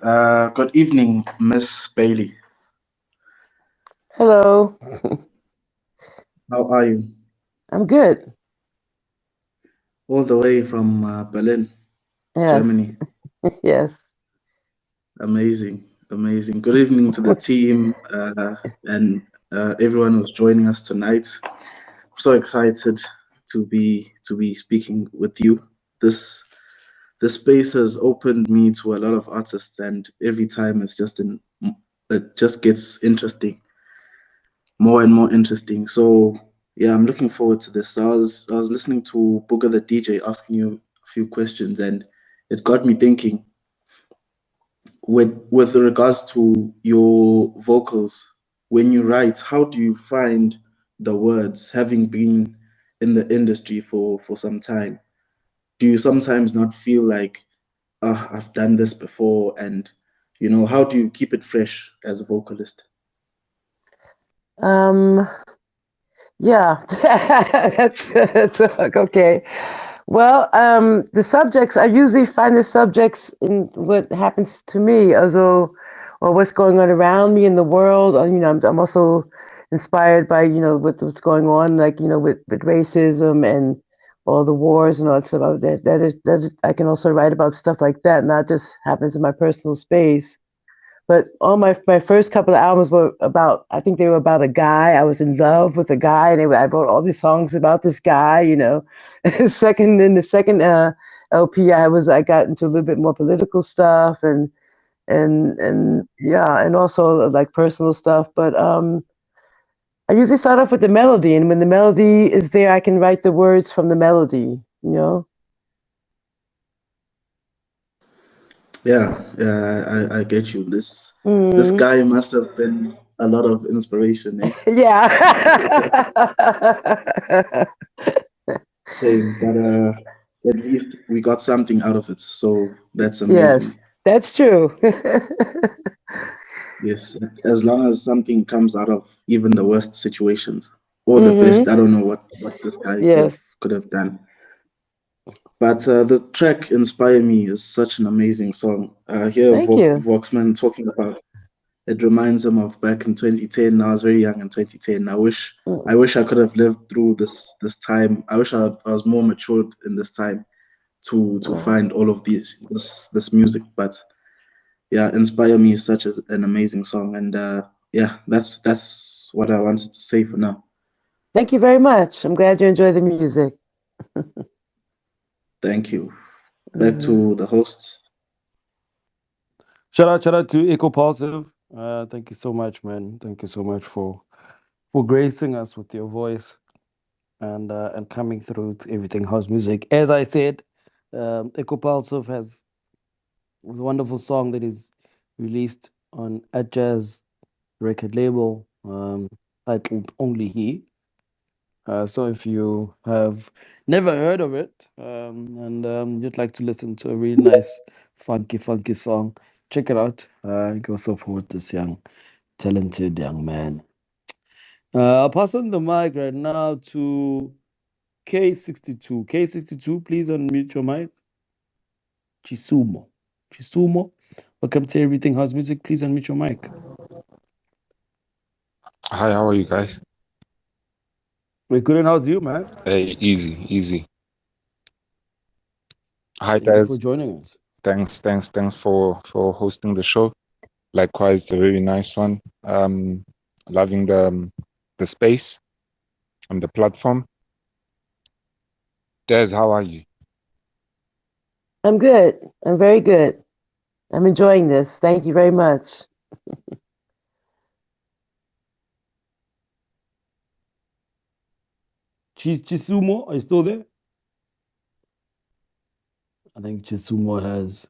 Good evening, Miss Bailey. Hello. How are you? I'm good. All the way from Berlin, Yes. Germany. Yes. Amazing. Good evening to the team and everyone who's joining us tonight. I'm so excited to be speaking with you. This space has opened me to a lot of artists, and every time it just gets interesting, more and more interesting. So yeah, I'm looking forward to this. I was listening to Booger the DJ asking you a few questions, and it got me thinking. With regards to your vocals, when you write, how do you find the words, having been in the industry for some time? Do you sometimes not feel like, I've done this before, and how do you keep it fresh as a vocalist? Yeah, that's okay. Well, the subjects, I usually find the subjects in what happens to me, or what's going on around me in the world. Or, I'm also inspired by, with what's going on, like, with racism and all the wars and all that stuff. I can also write about stuff like that, and that just happens in my personal space. But all my first couple of albums were about, I think they were about a guy. I was in love with a guy, and I wrote all these songs about this guy, In the second LP, I got into a little bit more political stuff and yeah, and also like personal stuff. But I usually start off with the melody, and when the melody is there, I can write the words from the melody, Yeah, I get you. This guy must have been a lot of inspiration, eh? Yeah. Shame, but at least we got something out of it, so that's amazing. Yes, that's true. Yes, as long as something comes out of even the worst situations or the best, I don't know what this guy could have done. But the track "Inspire Me" is such an amazing song. Here, Voxman talking about it reminds him of back in 2010. I was very young in 2010. I wish I could have lived through this time. I wish I was more matured in this time to find all of this music. But yeah, "Inspire Me" is such an amazing song, and yeah, that's what I wanted to say for now. Thank you very much. I'm glad you enjoy the music. Thank you. Back to the host. Shout out to Ecopulsive. Thank you so much, man. Thank you so much for gracing us with your voice and coming through to Everything House Music. As I said, Ecopulsive has a wonderful song that is released on a jazz record label titled Only He. So if you have never heard of it and you'd like to listen to a really nice, funky song, check it out. Go support this talented young man. I'll pass on the mic right now to K62. K62, please unmute your mic. Chisumo, welcome to Everything House Music. Please unmute your mic. Hi, how are you guys? We're good, and how's you, man? Hey, easy. Hi, Thank you guys. for joining us. Thanks for hosting the show. Likewise, it's a very nice one. Loving the space and the platform. Des, how are you? I'm good. I'm very good. I'm enjoying this. Thank you very much. Chisumo, are you still there? I think Chisumo has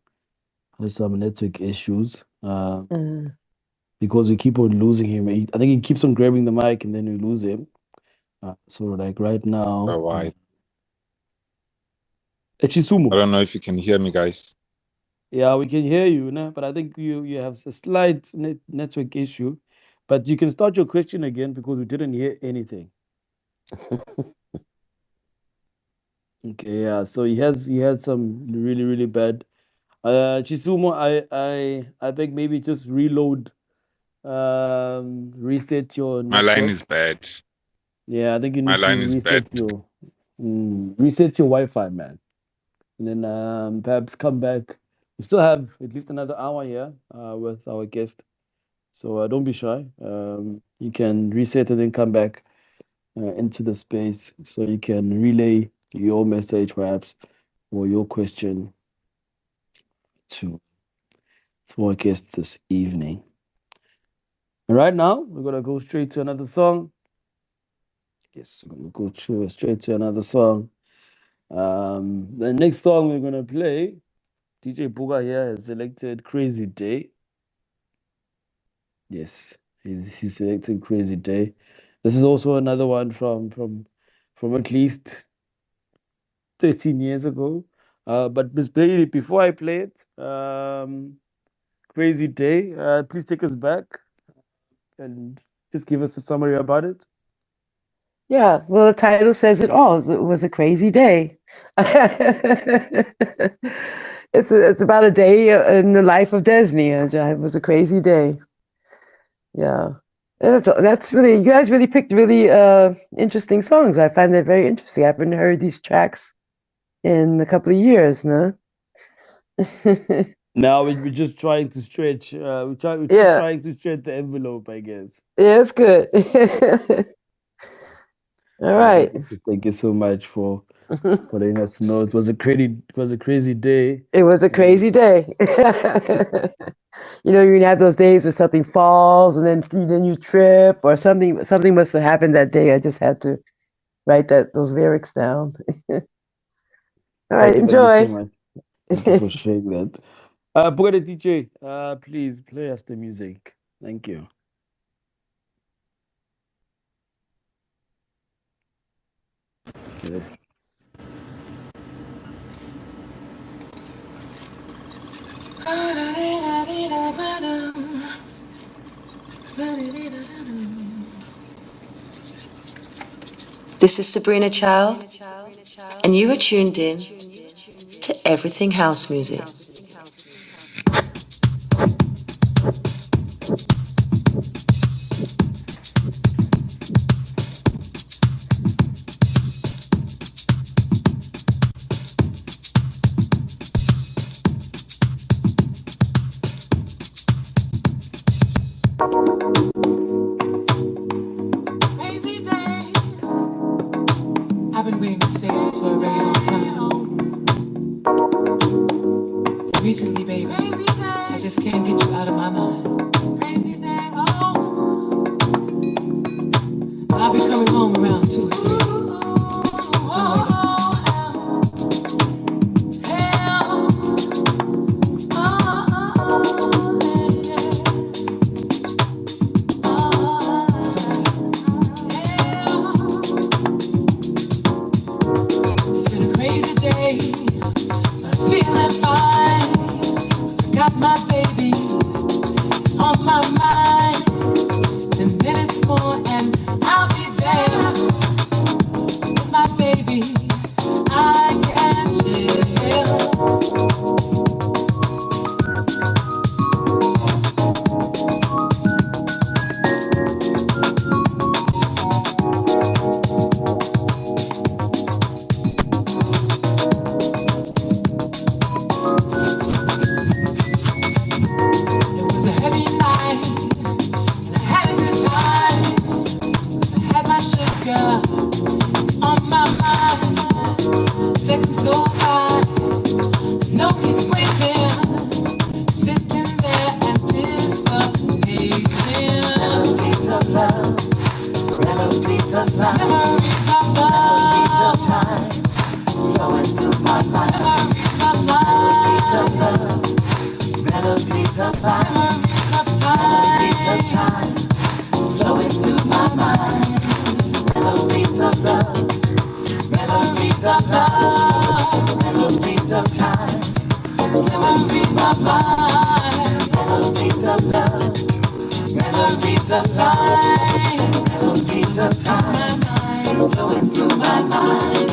some network issues because we keep on losing him. I think he keeps on grabbing the mic and then we lose him. So like right now, Oh, why? Chisumo. I don't know if you can hear me, guys. Yeah, we can hear you, né? But I think you have a slight network issue. But you can start your question again because we didn't hear anything. Okay, yeah. So he had some really bad. Chisumo, I think maybe just reload, reset your network. My line is bad. Yeah, I think you need to reset reset your Wi-Fi, man, and then perhaps come back. We still have at least another hour here with our guest, so don't be shy. You can reset and then come back into the space so you can relay your message, perhaps, or your question to our guest this evening. And right now, we're gonna go straight to another song. Yes, we're gonna go straight to another song. The next song we're gonna play, DJ Bruger here has selected "Crazy Day." Yes, he's selected "Crazy Day." This is also another one from at least 13 years ago. But Miss Bailey, before I play it, "Crazy Day," please take us back and just give us a summary about it. Yeah, well, the title says it all. It was a crazy day. It's about a day in the life of Desney. It was a crazy day. Yeah, that's really, you guys really picked really interesting songs. I find that very interesting. I haven't heard these tracks in a couple of years, no? Now we're just trying to stretch. We're just trying to stretch the envelope, I guess. Yeah, it's good. All right. Thank you so much for letting us know. It was a crazy day. It was a crazy day. You know, you have those days where something falls and then you trip or something must have happened that day. I just had to write those lyrics down. All right, enjoy. Thank you so much. Thank you for sharing that. Bugatti DJ, please play us the music. Thank you. Good. This is Sabrina Child, and you are tuned in to Everything House Music. I've been waiting to say this for a very long time. Recently, baby, I just can't get you out of my mind. Crazy day, oh. I'll be coming home around 2 or 3. Don't wake up. It's been a crazy day, but I'm feeling fine. 'Cause I got my baby, it's on my mind. 10 minutes more and I'll be there. With my baby, I can chill. It was a heavy night, and I had a good time. Memories of life, melodies of love, melodies of time, melodies of time, flowing through my mind.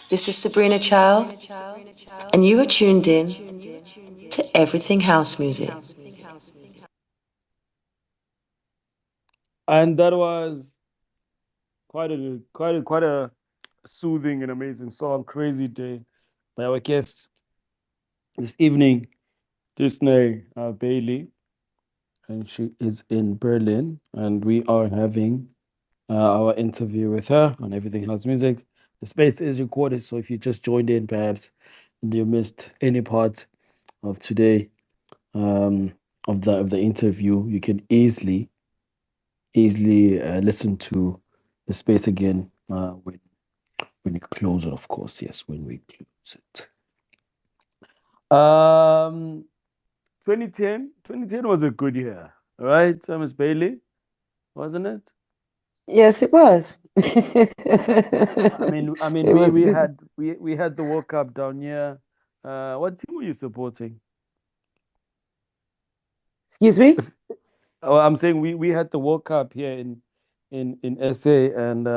This is Sabrina Child, and you are tuned in to Everything House Music. And that was quite a soothing and amazing song, Crazy Day, by our guest this evening, Desney Bailey. And she is in Berlin, and we are having our interview with her on Everything House Music. The space is recorded, so if you just joined in, perhaps and you missed any part of today of the interview, you can easily listen to the space again when you close it, of course. Yes, when we close it. 2010 was a good year, right, Miss Bailey, wasn't it? Yes, it was. I mean, It was we good. had the World Cup down here. What team were you supporting? Excuse me? Oh, I'm saying we had the World Cup here in SA, and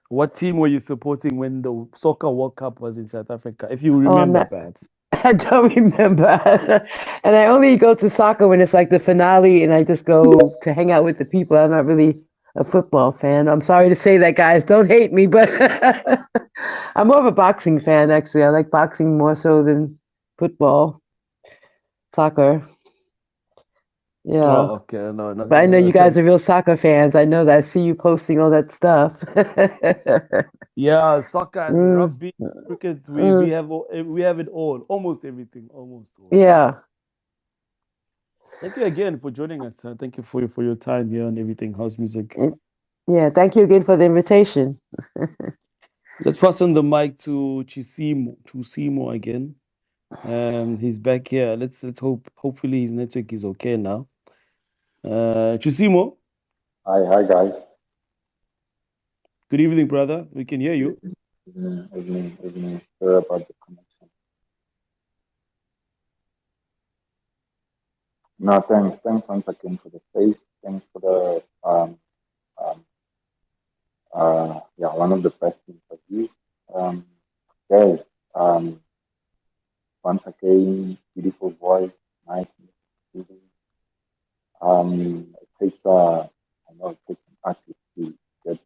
what team were you supporting when the Soccer World Cup was in South Africa? If you Oh, remember, perhaps. I don't remember. And I only go to soccer when it's like the finale, and I just go to hang out with the people. I'm not really a football fan. I'm sorry to say that, guys. Don't hate me, but I'm more of a boxing fan, actually. I like boxing more so than football, soccer. Yeah. Oh, okay. No. But I know you guys are real soccer fans. I know that. I see you posting all that stuff. Yeah, soccer, rugby, cricket. We have it all. Almost everything. Almost all. Yeah. Thank you again for joining us. Thank you for your time here on Everything House Music. Yeah. Thank you again for the invitation. Let's pass on the mic to Chisimo again. He's back here. Let's hope. Hopefully his network is okay now. Chisimo. Hi guys. Good evening, brother. We can hear you. Evening. Sorry about the connection. No, thanks once again for the space. Thanks for the one of the best interviews. Guys, once again, beautiful voice, nice music. It takes an artist to get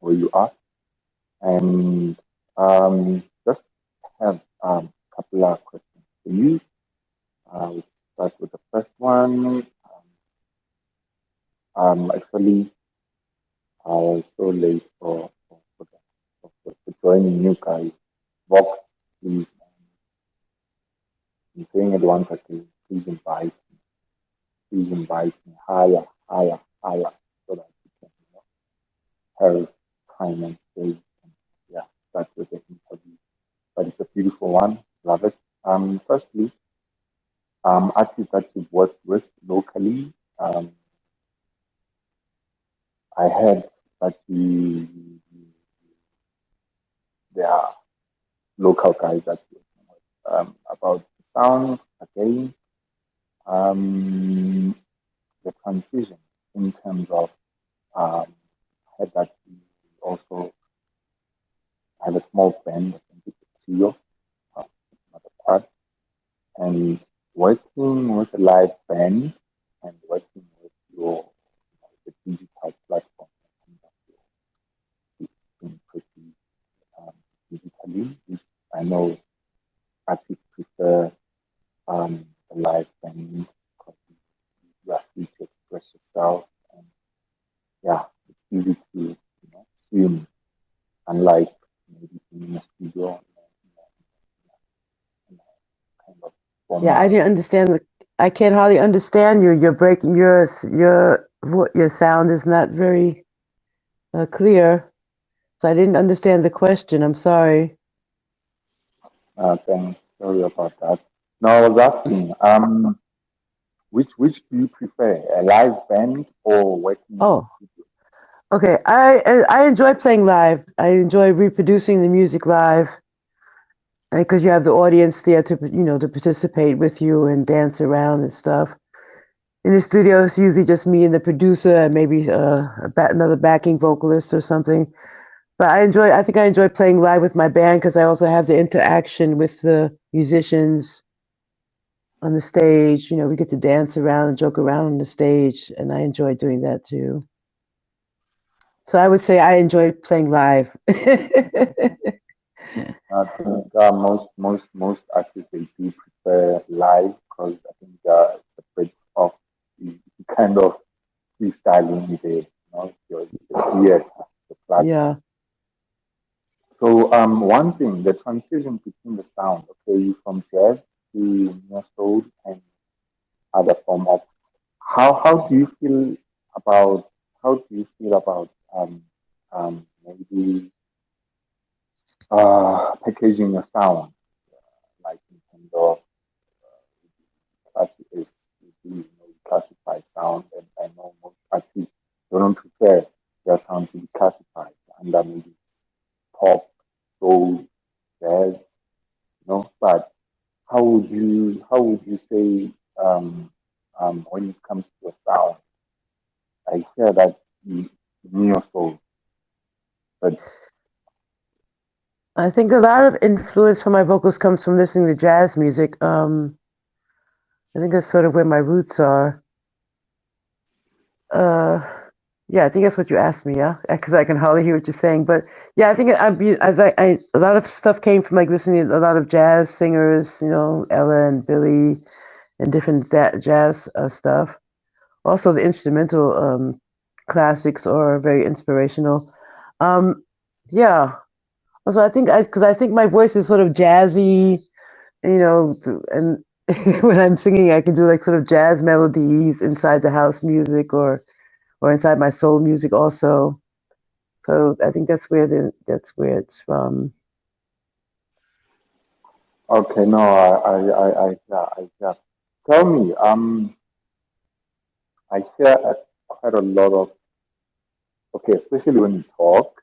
where you are. And just have a couple of questions for you. We'll start with the first one. Actually, I was so late for joining you guys. Vox, please. I'm saying it once again. Please invite me. Please invite me higher, higher, higher, so that we can have time and space. And, yeah, start with the interview. But it's a beautiful one. Love it. Firstly, artists that you've worked with locally. I heard that there are local guys that you're working with. About the sound again, the transition in terms of I heard that you also have a small band, I think it's a trio, another part, and working with a live band and working with your the digital platform. It's been pretty digitally, which I know artists prefer the live band because you are free to express yourself, and yeah, it's easy to swim, unlike maybe in a studio. Kind of format. Yeah, I didn't understand I can't hardly understand you. You're breaking your sound is not very clear, so I didn't understand the question. I'm sorry. Thanks. Sorry about that. No, I was asking, which do you prefer, a live band or working? Oh, okay. I enjoy playing live. I enjoy reproducing the music live, because you have the audience there to to participate with you and dance around and stuff. In the studio, it's usually just me and the producer and maybe another backing vocalist or something. But I think I enjoy playing live with my band because I also have the interaction with the musicians on the stage. We get to dance around and joke around on the stage, and I enjoy doing that too. So I would say I enjoy playing live. I think most artists, they do prefer live because I think it's a bit of the kind of freestyling there, your ear, the platform. Yeah. So one thing, the transition between the sound, okay, from jazz to neo soul and other form of how do you feel about maybe packaging a sound, like in terms of classify sound, and I know most artists don't prefer their sound to be classified under maybe pop, soul, jazz, but how would you say when it comes to a sound? I hear that neo soul, but I think a lot of influence for my vocals comes from listening to jazz music. I think that's sort of where my roots are. Yeah, I think that's what you asked me. Yeah, because I can hardly hear what you're saying. But yeah, I think a lot of stuff came from like listening to a lot of jazz singers, Ella and Billy, and different jazz stuff. Also, the instrumental classics are very inspirational. Yeah. Also, I think my voice is sort of jazzy, and when I'm singing, I can do like sort of jazz melodies inside the house music or inside my soul music also. So I think that's where it's from. okay, no, I tell me, I hear quite a lot of, okay, especially when you talk,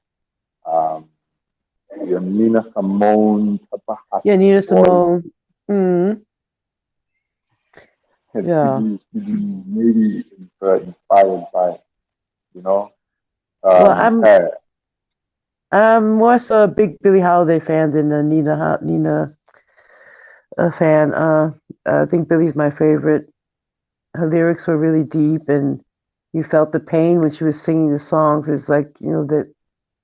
your Nina Simone, Yeah, Nina Simone. Mm-hmm. Yeah. Maybe inspired by, Well, her. I'm more so a big Billie Holiday fan than a Nina fan. I think Billie's my favorite. Her lyrics were really deep, and you felt the pain when she was singing the songs. It's like that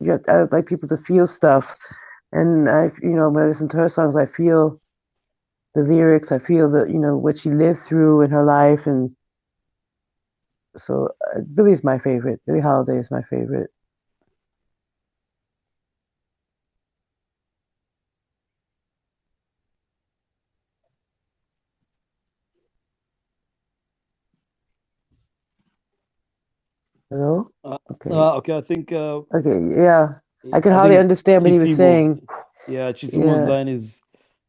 I like people to feel stuff, and when I listen to her songs, I feel the lyrics, I feel what she lived through in her life, and so Billy's my favorite. Billie Holiday is my favorite. Hello? Okay. Okay, I think. Okay, yeah. I can hardly understand what he was saying. Yeah, Chisimo's line is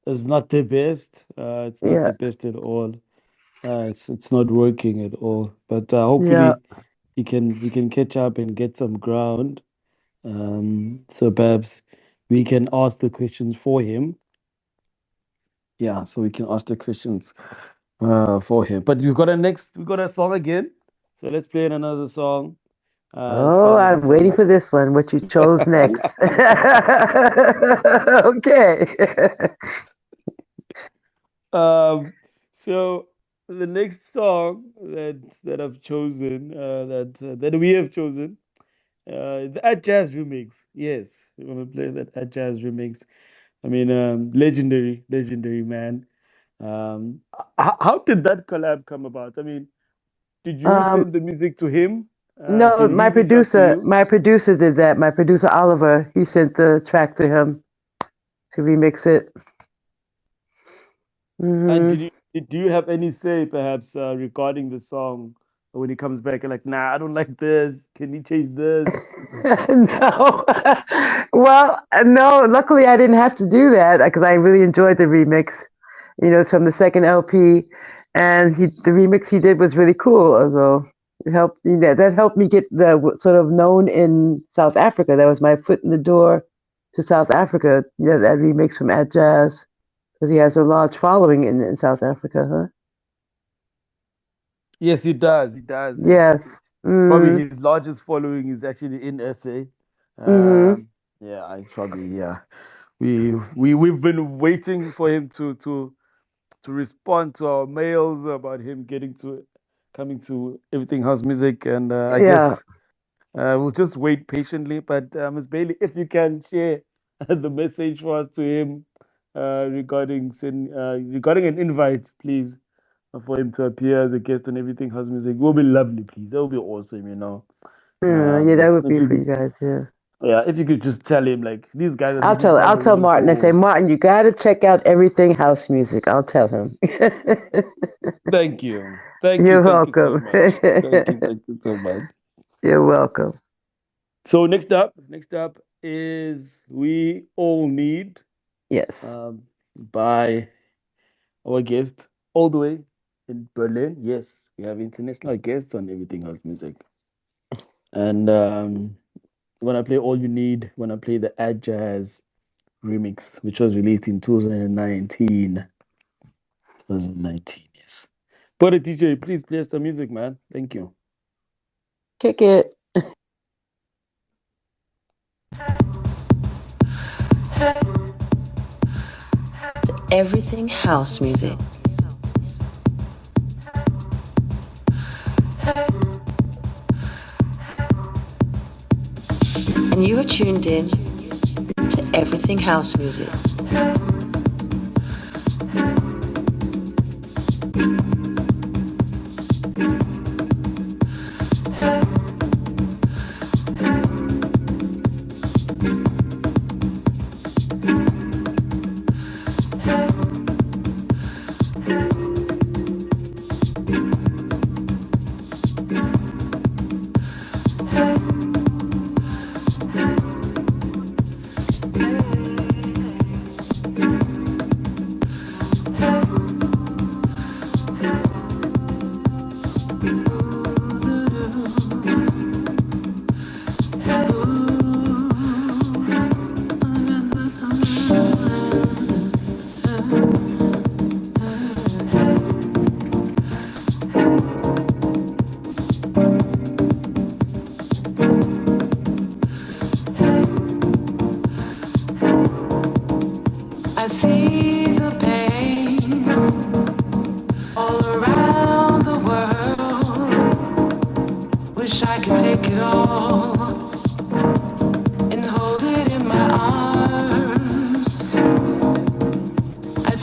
not the best. It's not the best at all. It's not working at all. But hopefully he can catch up and get some ground. So perhaps we can ask the questions for him. Yeah, so we can ask the questions for him. But we got a song again. So let's play another song. I'm waiting for this one. What you chose next? Okay. So the next song that I've chosen, that we have chosen, the Jazz remix. Yes, we want to play that Jazz remix. I mean, legendary man. How did that collab come about? I mean, did you send the music to him? No, my producer did that. My producer Oliver, he sent the track to him to remix it. And do you have any say, perhaps, regarding the song when he comes back? Like, nah, I don't like this. Can you change this? No. Well, no. Luckily, I didn't have to do that because I really enjoyed the remix. It's from the second LP, and the remix he did was really cool. So it helped. That helped me get sort of known in South Africa. That was my foot in the door to South Africa. That remix from Jazz, because he has a large following in South Africa, huh? Yes, he does. He does. Yes. Probably his largest following is actually in SA. Yeah, it's probably We've been waiting for him to respond to our mails about him coming to Everything House Music, and I guess we'll just wait patiently. But Ms. Bailey, if you can share the message for us to him regarding an invite, please, for him to appear as a guest on Everything House Music, will be lovely, please. That would be awesome, Yeah, that would be for you guys. Yeah. Yeah, if you could just tell him, like, these guys are. I'll tell Martin. I say, Martin, you got to check out Everything House Music. I'll tell him. Thank you. You're welcome. Thank you so much. You're welcome. So next up is We All Need. Yes. By our guest all the way in Berlin. Yes, we have international guests on Everything House Music. And when I play All You Need, when I play the Jazz remix, which was released in 2019. 2019, yes. But DJ, please play us the music, man. Thank you. Kick it. Everything House Music. And you are tuned in to Everything House Music.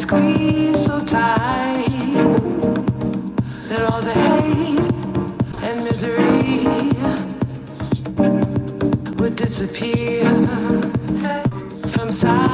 squeeze so tight that all the hate and misery would disappear from sight.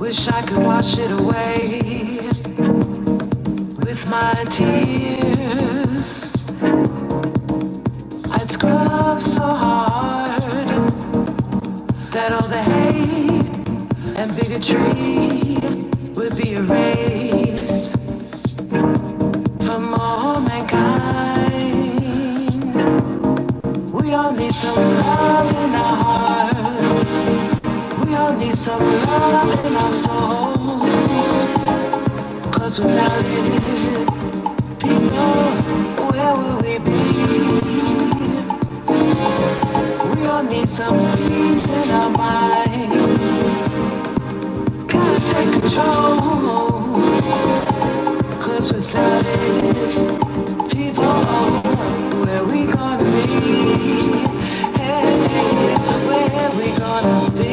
Wish I could wash it away with my tears. I'd scrub so hard that all the hate and bigotry would be erased from all mankind. We all need some love in our heart. We all need some love in our souls. 'Cause without it, people, where will we be? We all need some peace in our minds. Gotta take control. 'Cause without it, people, where we gonna be? Hey, where we gonna be?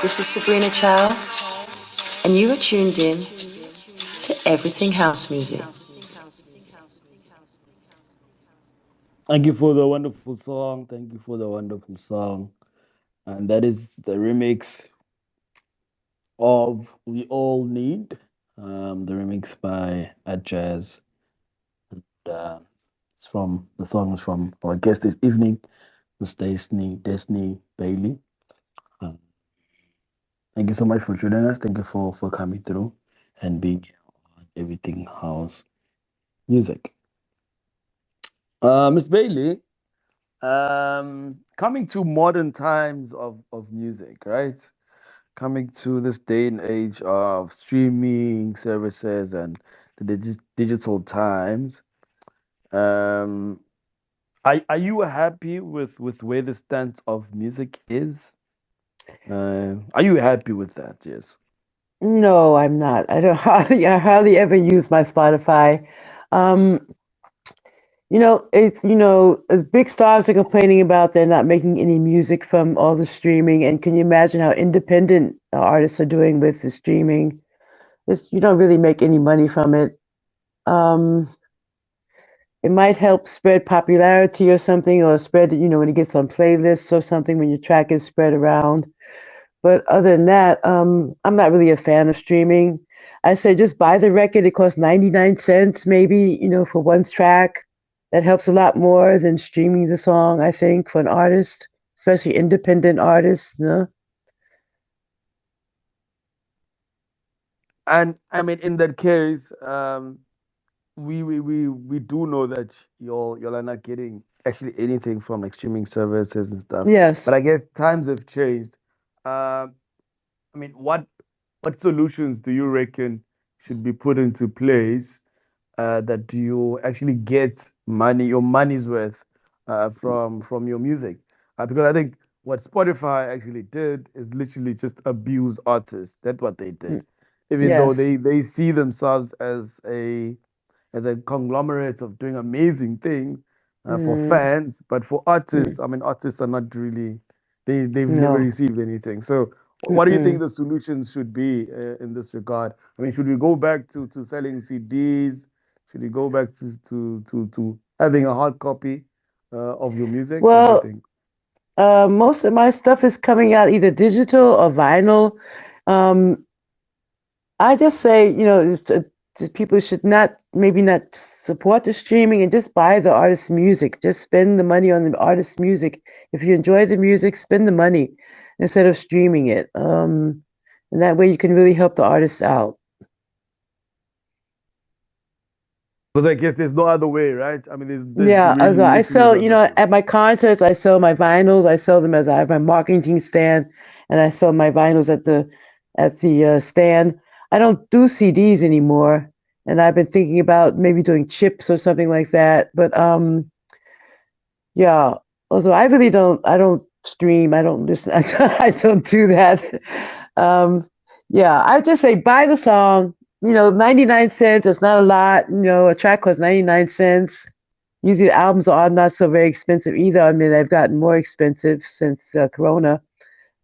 This is Sabrina Child, and you are tuned in to Everything House Music. Thank you for the wonderful song. Thank you for the wonderful song. And that is the remix of We All Need, the remix by Jazz. And, The song is from our guest this evening, Miss Desney Bailey. Thank you so much for joining us. Thank you for coming through and being on Everything House Music. Miss Bailey, coming to modern times of music, right? Coming to this day and age of streaming services and the digital times, are you happy with where the stance of music is? Are you happy with that? Yes. No, I'm not. I hardly ever use my Spotify. Um, as big stars are complaining about they're not making any music from all the streaming, and can you imagine how independent artists are doing with the streaming? You don't really make any money from it. It might help spread popularity or something, or spread, when it gets on playlists or something, when your track is spread around. But other than that, I'm not really a fan of streaming. I say just buy the record. It costs 99 cents maybe, for one track. That helps a lot more than streaming the song, I think, for an artist, especially independent artists. And I mean, in that case, we do know that y'all are not getting actually anything from like streaming services and stuff. Yes. But I guess times have changed. I mean, what solutions do you reckon should be put into place that you actually get your money's worth from your music? Because I think what Spotify actually did is literally just abuse artists. That's what they did. Even though Yes. they see themselves as a conglomerate of doing amazing things for fans, but for artists, I mean, artists are not really they've never No. received anything. So, what do you think the solutions should be in this regard? I mean, should we go back to selling CDs? Should we go back to having a hard copy of your music? What do you Well, think? most of my stuff is coming out either digital or vinyl. Um, I just say, people should maybe not support the streaming and just buy the artist's music. Just spend the money on the artist's music. If you enjoy the music, spend the money instead of streaming it. And that way you can really help the artists out. Because I guess there's no other way, right? I mean, there's Yeah, really I literally sell, no other way. at my concerts, I sell my vinyls. I sell them as I have my marketing stand, and I sell my vinyls at the stand. I don't do CDs anymore, and I've been thinking about maybe doing chips or something like that. But yeah. Also, I don't stream. I don't listen. I don't do that. Um, yeah, I just say buy the song. 99 cents. It's not a lot. A track costs 99 cents. Usually the albums are not so very expensive either. I mean, they've gotten more expensive since Corona.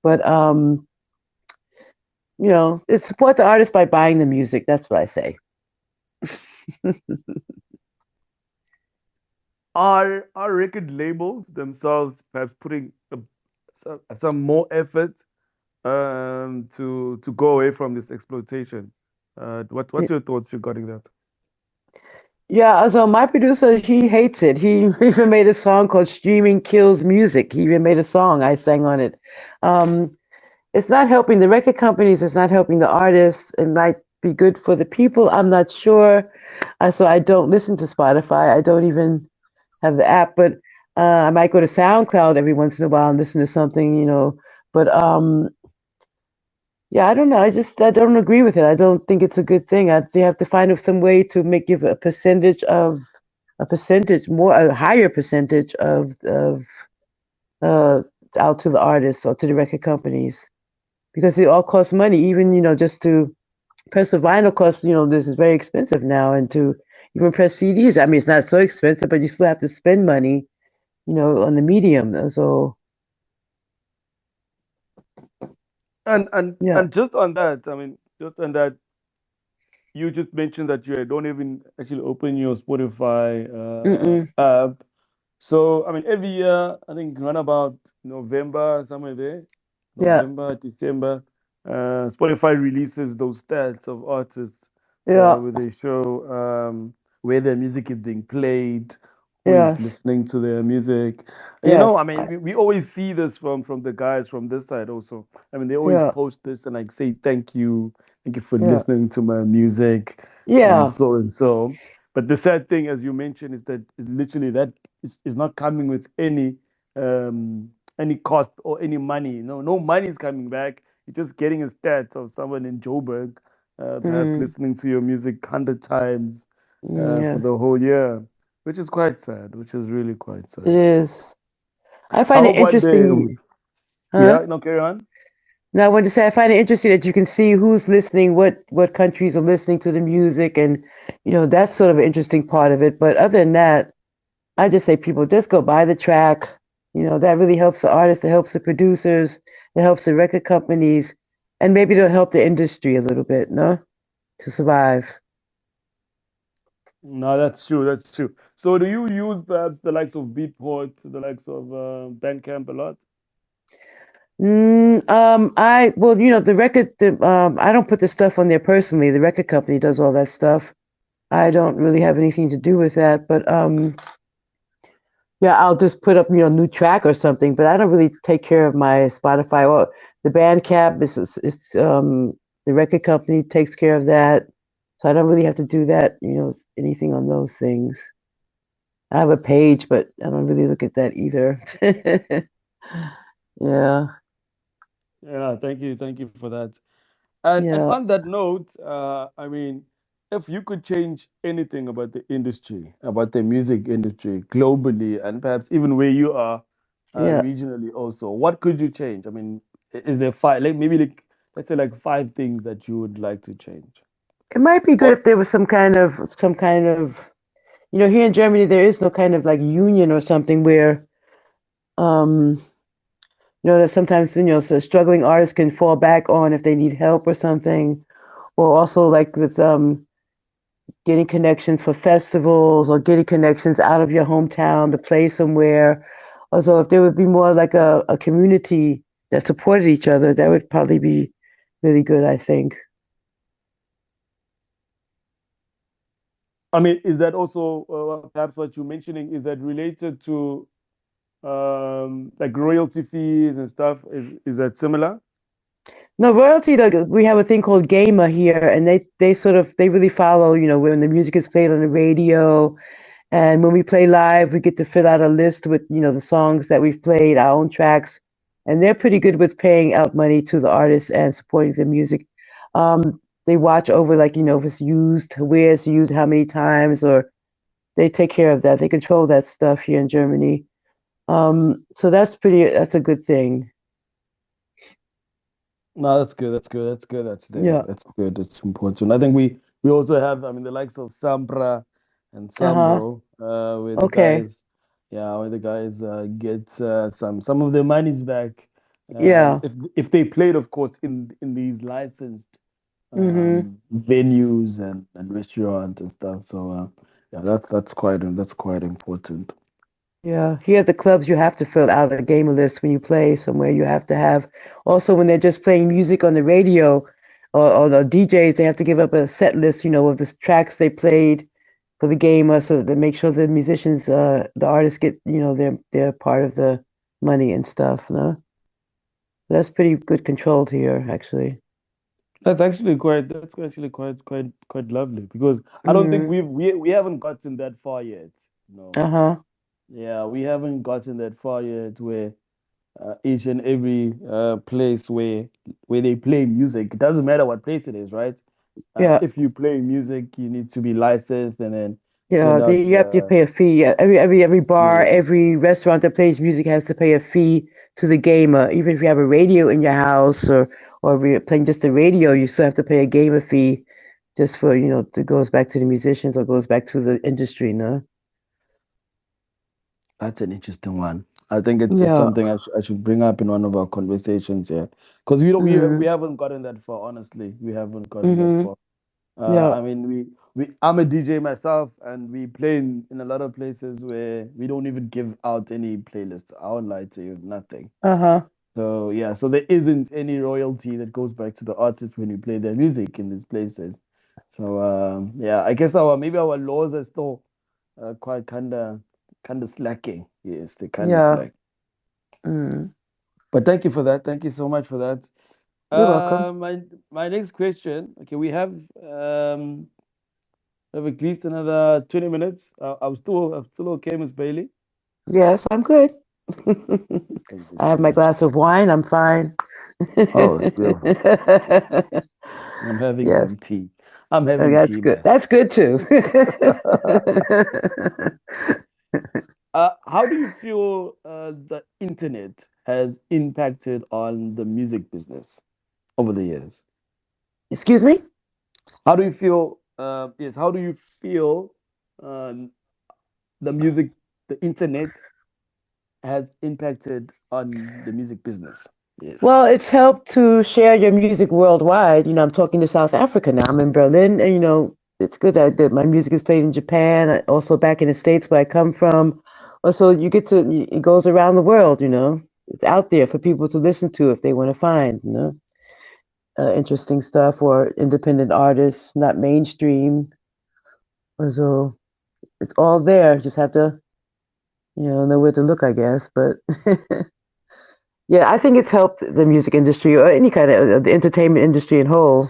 But it's support the artist by buying the music. That's what I say. Are record labels themselves perhaps putting some more effort to go away from this exploitation? What's your thoughts regarding that? Yeah, so my producer, he hates it. He even made a song called Streaming Kills Music. He even made a song. I sang on it. It's not helping the record companies. It's not helping the artists. It might be good for the people. I'm not sure. So I don't listen to Spotify. I don't even have the app, but I might go to SoundCloud every once in a while and listen to something, But yeah, I don't know. I don't agree with it. I don't think it's a good thing. They have to find some way to give a higher percentage of out to the artists or to the record companies, because it all costs money. Even just to press a vinyl costs, this is very expensive now, and to even press CDs. I mean, it's not so expensive, but you still have to spend money, on the medium. So yeah. And just on that, I mean, just on that, you just mentioned that you don't even actually open your Spotify app. So, I mean, every year, I think around about November, somewhere there, Yeah. November, December, Spotify releases those stats of artists Yeah. where they show where their music is being played always Yes. listening to their music. Yes. I mean, we always see this from the guys from this side also. I mean, they always Yeah. post this and like say thank you for Yeah. listening to my music and Yeah. so and so. But the sad thing, as you mentioned, is that literally that is not coming with any cost or any money. No money is coming back. You're just getting a stat of someone in Joburg, perhaps Mm, listening to your music 100 times for yes. the whole year, which is quite sad, which is really quite It sad. is. I I find it hope one day, interesting. Huh? yeah, no, carry on. No, I wanted to say I find it interesting that you can see who's listening, what countries are listening to the music, and that's sort of an interesting part of it. But other than that, I just say people just go buy the track. That really helps the artists, it helps the producers, it helps the record companies, and maybe it'll help the industry a little bit, no, to survive. No, that's true. That's true. So, do you use perhaps the likes of Beatport, the likes of Bandcamp a lot? I well, I don't put the stuff on there personally. The record company does all that stuff. I don't really have anything to do with that, but yeah, I'll just put up, new track or something, but I don't really take care of my Spotify. Well, the Bandcamp is the record company takes care of that, so I don't really have to do that, anything on those things. I have a page, but I don't really look at that either. Yeah, Yeah, thank you for that. And yeah, on that note, I mean, if you could change anything about the industry, about the music industry globally, and perhaps even where you are yeah. regionally also, what could you change? I mean, is there five, like maybe like let's say like five things that you would like to change? It might be good Or if there was some kind of, here in Germany there is no kind of like union or something where um that sometimes so struggling artists can fall back on if they need help or something, or also like with getting connections for festivals or getting connections out of your hometown to play somewhere. Also, if there would be more like a community that supported each other, that would probably be really good, I think. I mean, is that also perhaps what you're mentioning? Is that related to like royalty fees and stuff? Is that similar? No, royalty, like we have a thing called Gamer here, and they really follow, when the music is played on the radio. And when we play live, we get to fill out a list with, the songs that we've played, our own tracks. And they're pretty good with paying out money to the artists and supporting the music. They watch over, like, if it's used, where it's used, how many times, or they take care of that. They control that stuff here in Germany. So that's a good thing. No, that's good. That's good. That's good. That's there. Yeah. That's good. It's important. I think we also have, I mean, the likes of Sampra and Uh-huh. Sambro, where the Okay. guys, yeah, where the guys get some of their monies back, Yeah. if they played, of course, in these licensed Mm-hmm. venues and restaurants and stuff. So yeah, that's quite important. Yeah, here at the clubs, you have to fill out a gamer list when you play somewhere. You have to have also when they're just playing music on the radio or the DJs, they have to give up a set list, of the tracks they played for the gamer, so that they make sure the musicians, the artists get, they're part of the money and stuff. No, that's pretty good controlled here, actually. That's actually quite lovely because I don't think Mm. we haven't gotten that far yet. No. Uh-huh. Yeah, we haven't gotten that far yet where each and every place where they play music, it doesn't matter what place it is, right? Yeah. If you play music, you need to be licensed and then Yeah, send out you have to pay a fee. Yeah, every bar, yeah. every restaurant that plays music has to pay a fee to the gamer. Even if you have a radio in your house or if you're playing just the radio, you still have to pay a gamer fee just for, it goes back to the musicians or goes back to the industry, no? That's an interesting one. I think it's Yeah. something I should bring up in one of our conversations here because we don't we Mm-hmm. haven't gotten that far. Honestly, we haven't gotten that Mm-hmm. far. Yeah. I mean, I'm a DJ myself, and we play in a lot of places where we don't even give out any playlist. I won't lie to you, nothing. Uh-huh. So yeah, so there isn't any royalty that goes back to the artist when you play their music in these places. So yeah, I guess our maybe our laws are still quite kind of slacking. Yes, they kind of slack. But thank you for that. Thank you so much for that. You're welcome. My next question. Okay, we have at least another 20 minutes. I'm still okay, Miss Bailey. Yes, I'm good. I have my glass of wine. I'm fine. Oh, that's beautiful. I'm having some tea. I'm having that's tea. Good. That's good too. How do you feel the internet has impacted on the music business over the years? Excuse me? How do you feel? Yes, how do you feel the internet has impacted on the music business? Yes. Well, it's helped to share your music worldwide. I'm talking to South Africa now. I'm in Berlin, and it's good that my music is played in Japan, also back in the States where I come from. Also, it goes around the world. It's out there for people to listen to if they want to find, interesting stuff or independent artists, not mainstream. So it's all there. Just have to, know where to look, I guess. But yeah, I think it's helped the music industry or any kind of the entertainment industry in whole.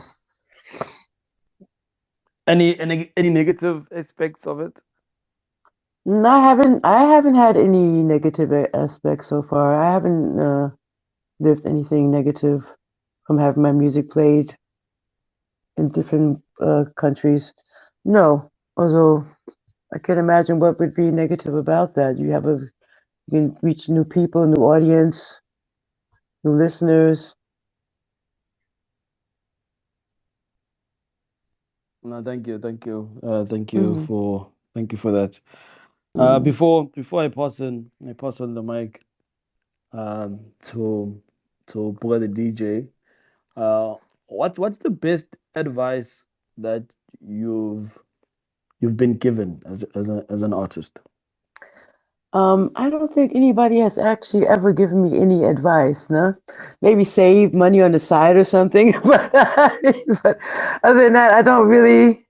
Any negative aspects of it? No, I haven't had any negative aspects so far. I haven't lived anything negative from having my music played in different countries. No, although I can imagine what would be negative about that. You can reach new people, new audience, new listeners. No, thank you for that. Before I pass on the mic to Boy the DJ. What's the best advice that you've been given as an artist? I don't think anybody has actually ever given me any advice, no? Maybe save money on the side or something. but other than that, I don't really.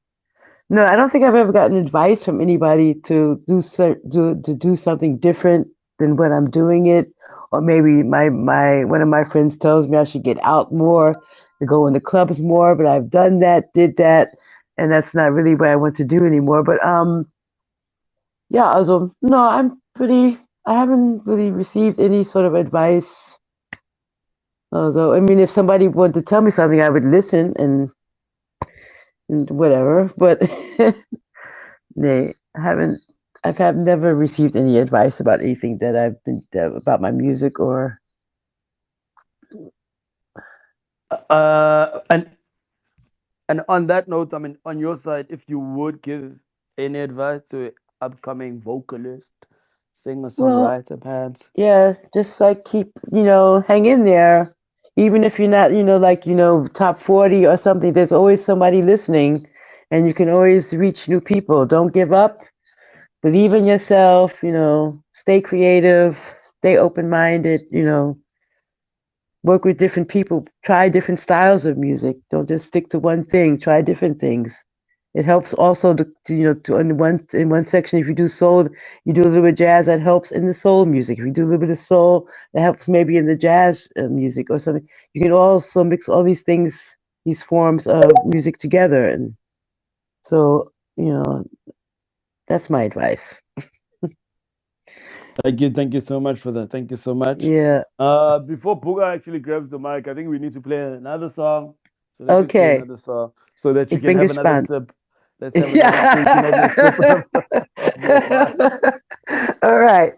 No, I don't think I've ever gotten advice from anybody to do something different than when I'm doing it. Or maybe one of my friends tells me I should get out more, to go in the clubs more. But I've done that, did that, and that's not really what I want to do anymore. But yeah, also no, I haven't really received any sort of advice. Although, I mean, if somebody wanted to tell me something, I would listen and whatever. But I've never received any advice about anything that I've been about my music or. And on that note, I mean, on your side, if you would give any advice to an upcoming vocalist, singer, songwriter, perhaps? Yeah, just like keep, hang in there. Even if you're not, top 40 or something, there's always somebody listening and you can always reach new people. Don't give up. Believe in yourself, stay creative, stay open-minded, work with different people, try different styles of music. Don't just stick to one thing, try different things. It helps also in one section, if you do soul, you do a little bit of jazz, that helps in the soul music. If you do a little bit of soul, that helps maybe in the jazz music or something. You can also mix all these things, these forms of music together. And so, that's my advice. Thank you so much for that. Thank you so much. Yeah. Before Buga actually grabs the mic, I think we need to play another song. So let's play another song so that you can have another sip. Let's have another so you can have your sip of your wine. All right.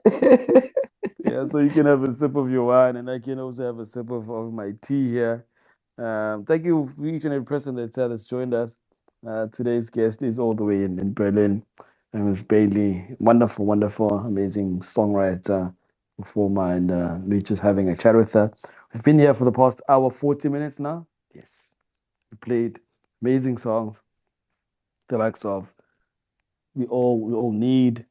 Yeah, so you can have a sip of your wine and I can also have a sip of my tea here. Thank you for each and every person that's joined us. Today's guest is all the way in Berlin. Miss Bailey, wonderful, amazing songwriter, performer, and we're just having a chat with her. We've been here for the past hour, 40 minutes now. Yes, we played amazing songs, the likes of We All Need,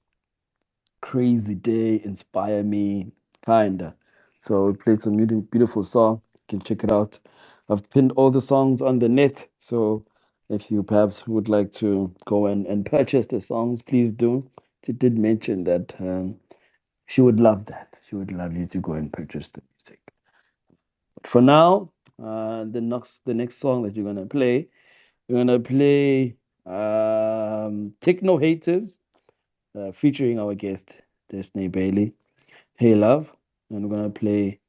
Crazy Day, Inspire Me, kinda. So we played some beautiful song. You can check it out. I've pinned all the songs on the net, so if you perhaps would like to go and purchase the songs, please do. she did mention that she would love that. She would love you to go and purchase the music. But for now, the next song that you're gonna play, Techno Haters, featuring our guest Desney Bailey. Hey Love, and we're gonna play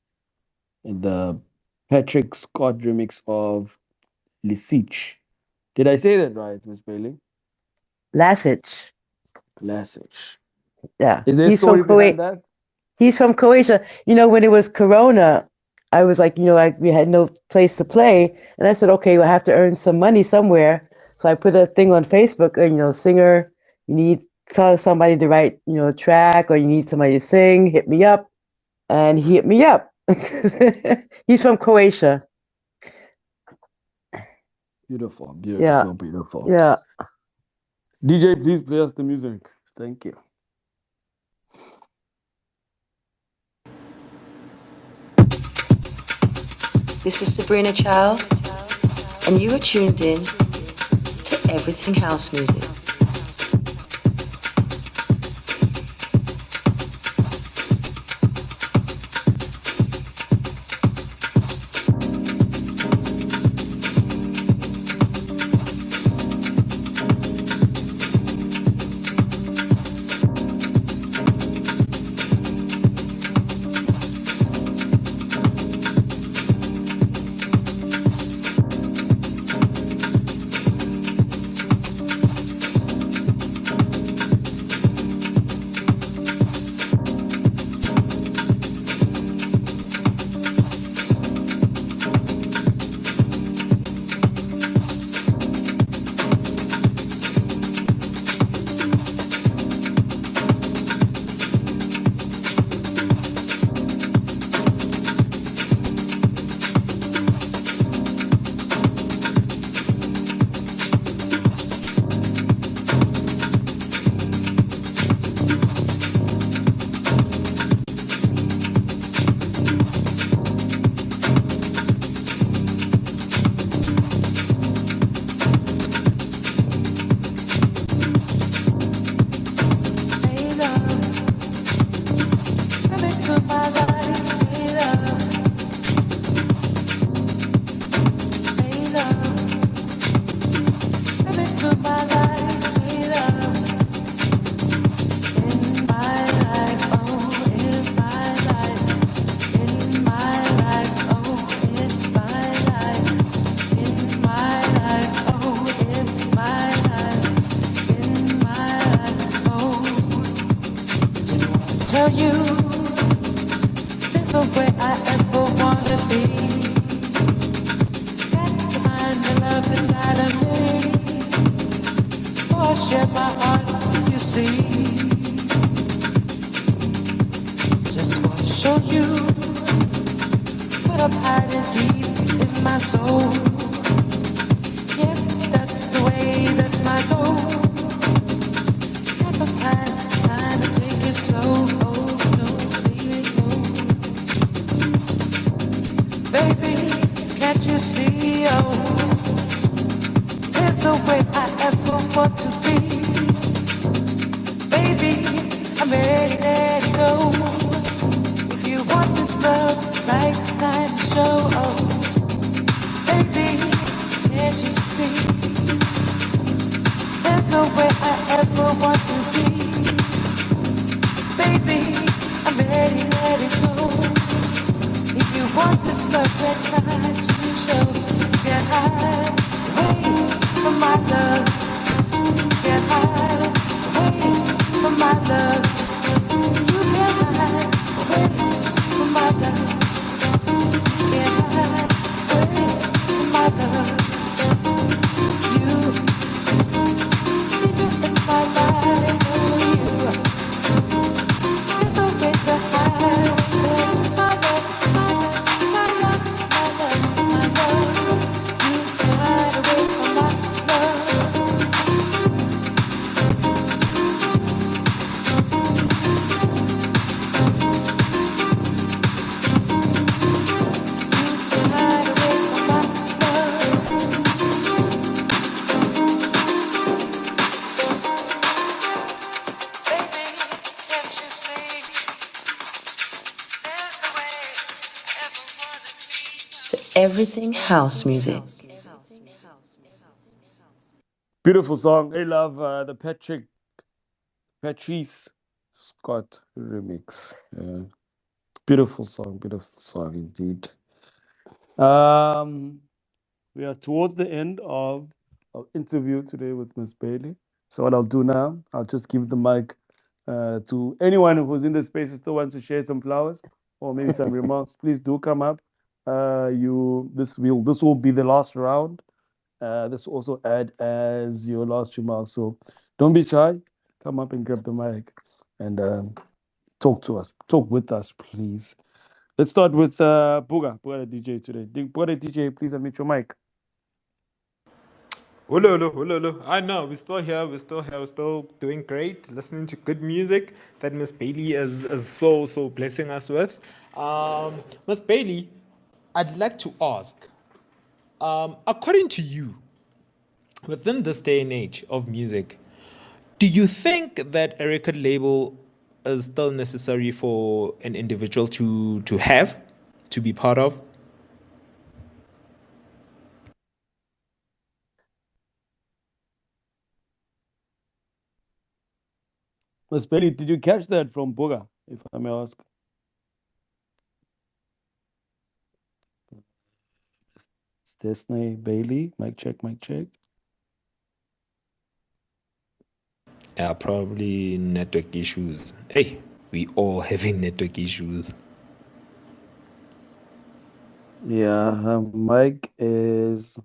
the Patrick Scott remix of Lisich. Did I say that right, Miss Bailey? Lasich. Yeah. Is there a story behind that? He's from Croatia. You know, when it was Corona, I was like, we had no place to play. And I said, okay, I have to earn some money somewhere. So I put a thing on Facebook, singer, you need somebody to write, a track, or you need somebody to sing, hit me up. And he hit me up. He's from Croatia. Beautiful. Yeah. DJ, please play us the music. Thank you. This is Sabrina Child, and you are tuned in to Everything House Music. everything house music. Beautiful song. I love the Patrice Scott remix. Beautiful song indeed. We are towards the end of our interview today with Miss Bailey. So what I'll do now, I'll just give the mic to anyone who's in the space who still wants to share some flowers or maybe some remarks. Please do come up. This will be the last round. This will also add as your last remark. So don't be shy. Come up and grab the mic and talk to us. Talk with us, please. Let's start with Buga the DJ today. Buga the DJ, please unmute your mic. Hello. I know we're still here. We're still doing great. Listening to good music that Miss Bailey is so blessing us with. Miss Bailey, I'd like to ask, according to you, within this day and age of music, do you think that a record label is still necessary for an individual to have, to be part of? Miss Bailey, did you catch that from Buga, if I may ask? Desney Bailey, mic check. Yeah, probably network issues. Hey, we all having network issues. Yeah, her mic is.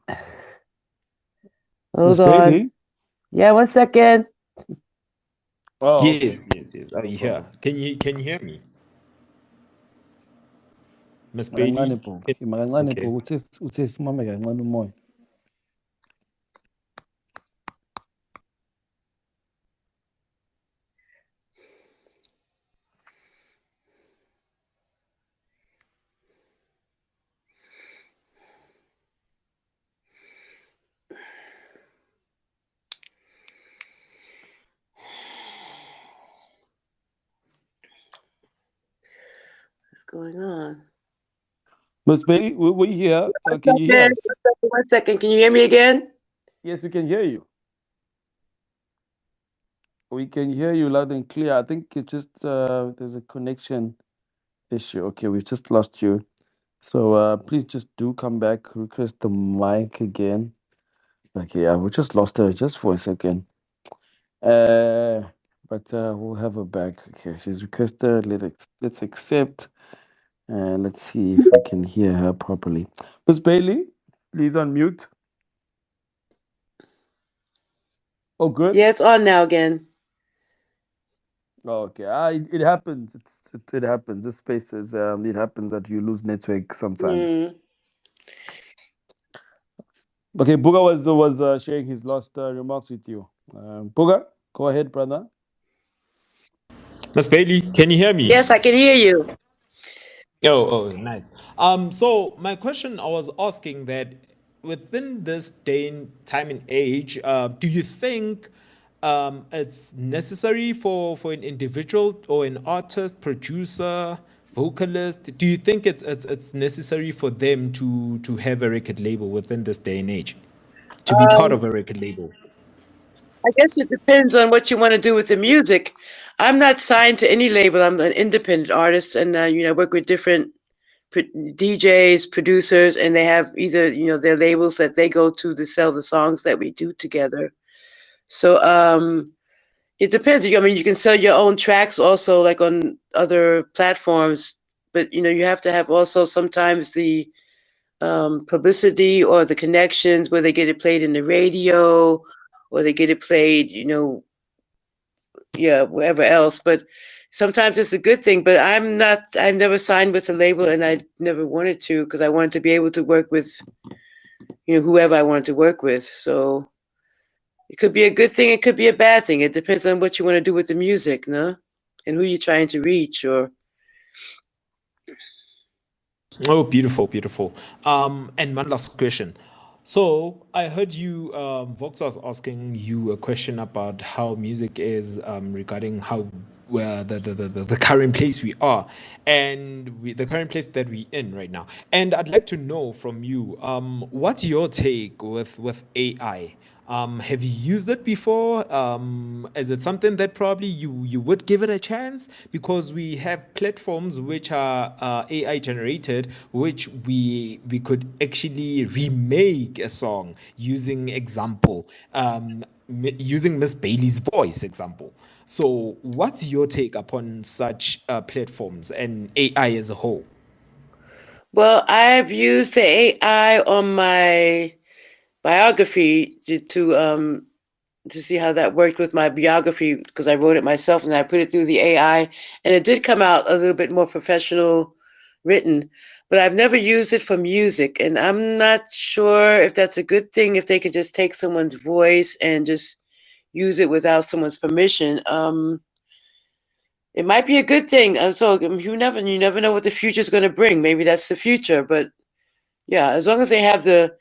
Hold on. Bailey? Yeah, 1 second. Oh, yes. Are you here? Can you hear me? Miss Bailey? Okay. What's going on? Miss Bailey, we're here. Can you hear us? 1 second. Can you hear me again? Yes, we can hear you. We can hear you loud and clear. I think it just there's a connection issue. Okay, we've just lost you. So please just do come back. Request the mic again. Okay, yeah, we just lost her just for a second. But we'll have her back. Okay, she's requested. Let's accept. And let's see if we can hear her properly. Miss Bailey, please unmute. Oh, good. Yeah, it's on now again. Okay, it happens. It happens. This space is it happens that you lose network sometimes. Okay, Buga was sharing his last remarks with you. Buga, go ahead, brother. Miss Bailey, can you hear me? Yes, I can hear you. Oh, nice. So my question, I was asking that within this day and time and age, do you think it's necessary for an individual or an artist, producer, vocalist? Do you think it's necessary for them to have a record label within this day and age, to be part of a record label? I guess it depends on what you want to do with the music. I'm not signed to any label. I'm an independent artist, and I work with different DJs, producers, and they have either their labels that they go to sell the songs that we do together. So it depends. I mean, you can sell your own tracks also, like on other platforms, but you have to have also sometimes the publicity or the connections where they get it played in the radio or they get it played, wherever else. But sometimes it's a good thing. But I've never signed with a label, and I never wanted to, because I wanted to be able to work with, whoever I wanted to work with. So it could be a good thing, it could be a bad thing. It depends on what you want to do with the music, no? And who you're trying to reach, or. Oh, beautiful. And one last question. So I heard you, Vox was asking you a question about how music is regarding how the current place we are and the current place that we're in right now. And I'd like to know from you, what's your take with AI? Have you used it before? Is it something that probably you would give it a chance? Because we have platforms which are AI generated, which we could actually remake a song using example, using Miss Bailey's voice example. So, what's your take upon such platforms and AI as a whole? Well, I've used the AI on my biography to see how that worked with my biography, because I wrote it myself and I put it through the AI, and it did come out a little bit more professional written. But I've never used it for music, and I'm not sure if that's a good thing, if they could just take someone's voice and just use it without someone's permission. It might be a good thing. So you never know what the future is going to bring. Maybe that's the future, but yeah, as long as they have the,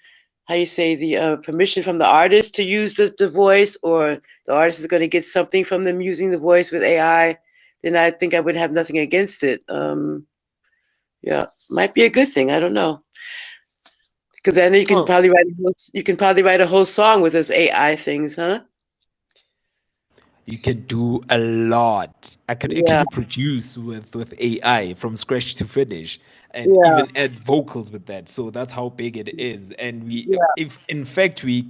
how you say, the permission from the artist to use the voice, or the artist is going to get something from them using the voice with AI, then I think I would have nothing against it. Yeah, might be a good thing. I don't know, because then you can probably write a whole song with those AI things, huh? You can do a lot. I can actually produce with AI from scratch to finish, and even add vocals with that. So that's how big it is. And if in fact we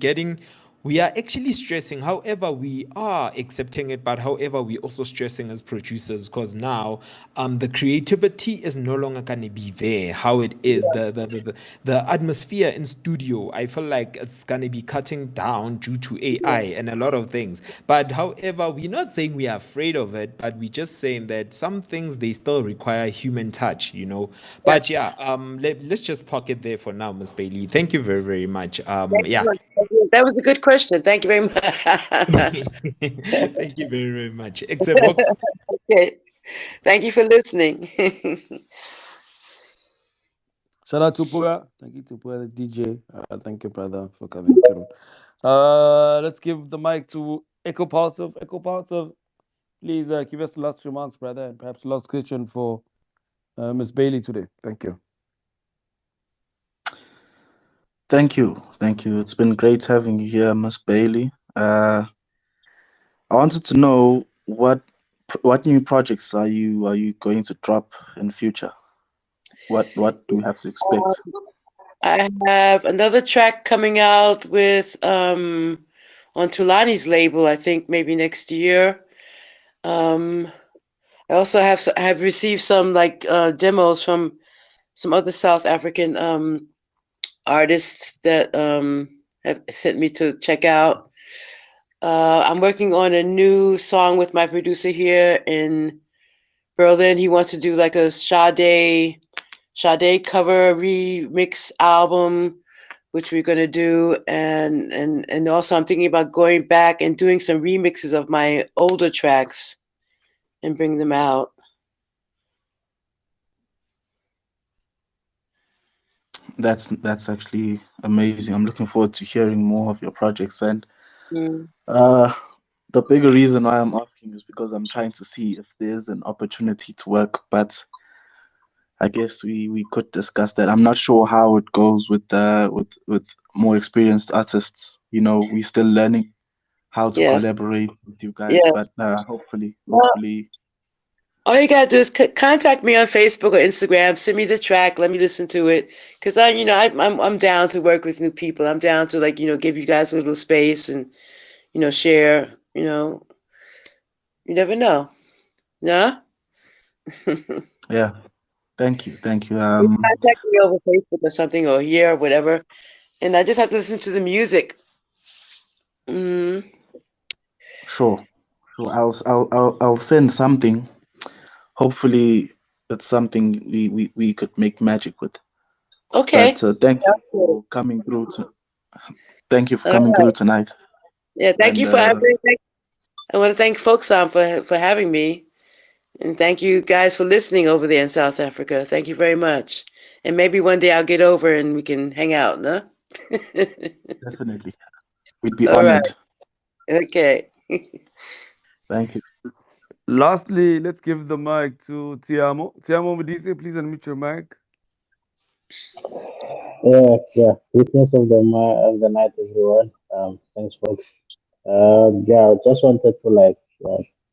are actually stressing. However, we are accepting it, but however, we also stressing as producers, because now the creativity is no longer gonna be there. How it is, the atmosphere in studio, I feel like it's gonna be cutting down due to AI and a lot of things. But however, we're not saying we are afraid of it, but we're just saying that some things they still require human touch, you know. But yeah, let's just park it there for now, Miss Bailey. Thank you very, very much. Yeah. That was a good question. Thank you very much. Thank you very, very much. Except box. Okay. Thank you for listening. Shout out to Pura. Thank you to Pura, the DJ. Thank you, brother, for coming through. Let's give the mic to Echo Pulsive. Echo Pulsive, please give us the last remarks, brother, and perhaps last question for Miss Bailey today. Thank you. Thank you. It's been great having you here, Miss Bailey. I wanted to know what new projects are you going to drop in future? What do we have to expect? I have another track coming out with on Tulani's label, I think maybe next year. I also have received some demos from some other South African artists that have sent me to check out. I'm working on a new song with my producer here in Berlin. He wants to do like a Sade cover remix album, which we're gonna do, and also I'm thinking about going back and doing some remixes of my older tracks and bring them out. That's actually amazing. I'm looking forward to hearing more of your projects. And the bigger reason why I'm asking is because I'm trying to see if there's an opportunity to work, but I guess we could discuss that. I'm not sure how it goes with more experienced artists. You know, we're still learning how to collaborate with you guys, but hopefully. All you gotta do is contact me on Facebook or Instagram. Send me the track. Let me listen to it, because I'm down to work with new people. I'm down to give you guys a little space and share. You never know. No. Yeah. Thank you. Contact me over Facebook or something, or here or whatever, and I just have to listen to the music. Sure. I'll send something. Hopefully, it's something we could make magic with. Okay. But thank you for coming through. Thank you for coming through tonight. Yeah, thank you for having me. I want to thank Folkson for having me, and thank you guys for listening over there in South Africa. Thank you very much, and maybe one day I'll get over and we can hang out, no? Definitely. We'd be All right. honored. Okay. Thank you. Lastly, let's give the mic to Tiamo. Tiamo Medici, please unmute your mic. Yeah. Witness of the night, everyone. Thanks, folks. Yeah, just wanted to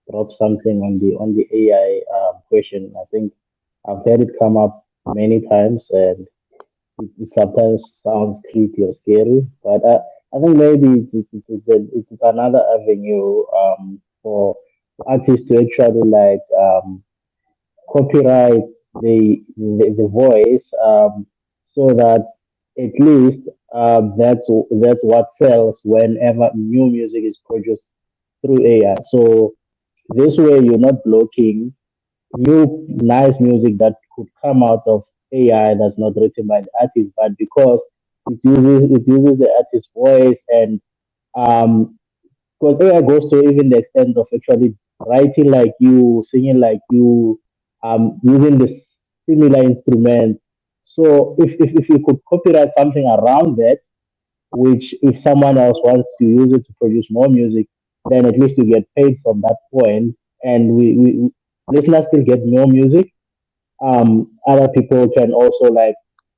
drop something on the AI question. I think I've heard it come up many times, and it sometimes sounds creepy or scary. But I think maybe it's another avenue for artists to actually copyright the voice, so that at least that's what sells whenever new music is produced through AI. So this way you're not blocking new nice music that could come out of AI that's not written by the artist, but because it uses the artist's voice, and um because AI goes to even the extent of actually writing like you, singing like you, using the similar instrument. So if you could copyright something around that, which if someone else wants to use it to produce more music, then at least you get paid from that point, and we listeners still get more music. Other people can also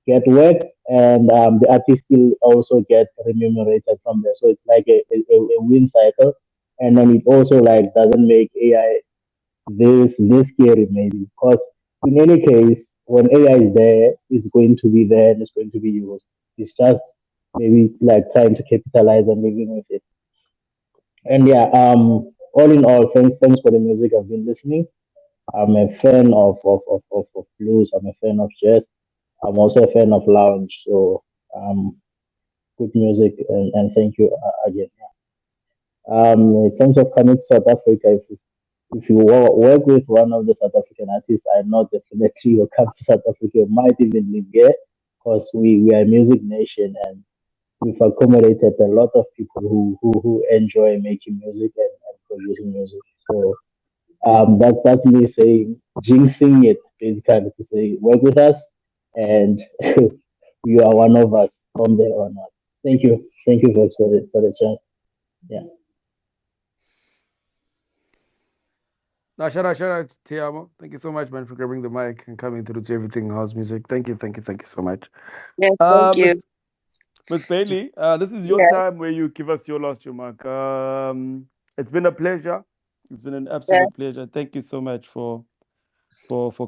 get work, and the artist will also get remunerated from there. So it's like a win cycle, and then it also doesn't make AI this scary maybe, because in any case when AI is there, it's going to be there and it's going to be used. It's just maybe trying to capitalize and living with it. And yeah, all in all, thanks for the music I've been listening. I'm a fan of blues. I'm a fan of jazz. I'm also a fan of lounge. So good music, and thank you again. In terms of coming to South Africa, if you work with one of the South African artists, I know definitely you'll come to South Africa. You might even live here, because we are a music nation, and we've accommodated a lot of people who enjoy making music and producing music. So that's me saying, jinxing it, basically, to say work with us, and you are one of us from there on out. Thank you folks for the chance. Yeah. Shout out, Tiamo. Thank you so much, man, for grabbing the mic and coming through to everything house music. Thank you so much. Yes, thank you. Miss Bailey, this is your Yeah. time where you give us your last remark. It's been a pleasure. It's been an Yeah. absolute pleasure. Thank you so much for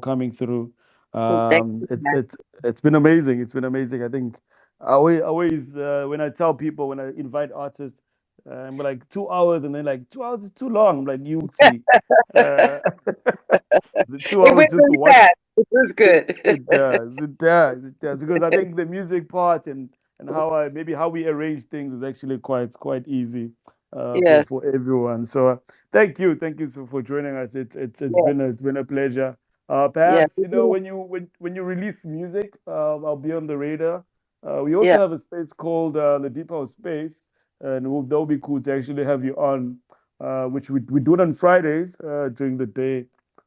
coming through. Thank you. It's been amazing. It's been amazing. I think I always when I tell people, when I invite artists, I'm like 2 hours, and then like 2 hours is too long. I'm like, you see, uh, the two It hours went just really watch. fast. It was good. It does, because I think the music part and how we arrange things is actually quite easy Yes. for everyone. So thank you so for joining us. Yes. It's been a pleasure. Yeah. Perhaps when you release music, I'll be on the radar. We Yeah. also have a space called the Deep House Space, and that would be cool to actually have you on, which we do it on Fridays during the day,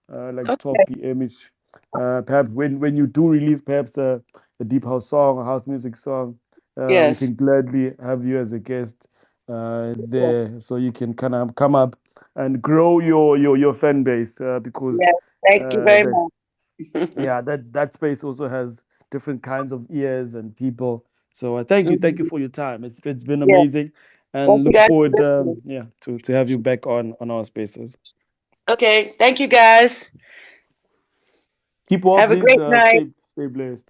like Okay. 12 p.m. ish. Perhaps when you do release perhaps a deep house song, a house music song, we Yes. can gladly have you as a guest there, so you can kind of come up and grow your fan base, because Yes. Thank you very that much. yeah, that space also has different kinds of ears and people. So thank you Mhm. for your time. It's been Yeah. amazing, Thank and you look guys forward, for listening. to have you back on our spaces. Okay. Thank you guys. Keep well, Have a please. great night. Stay blessed.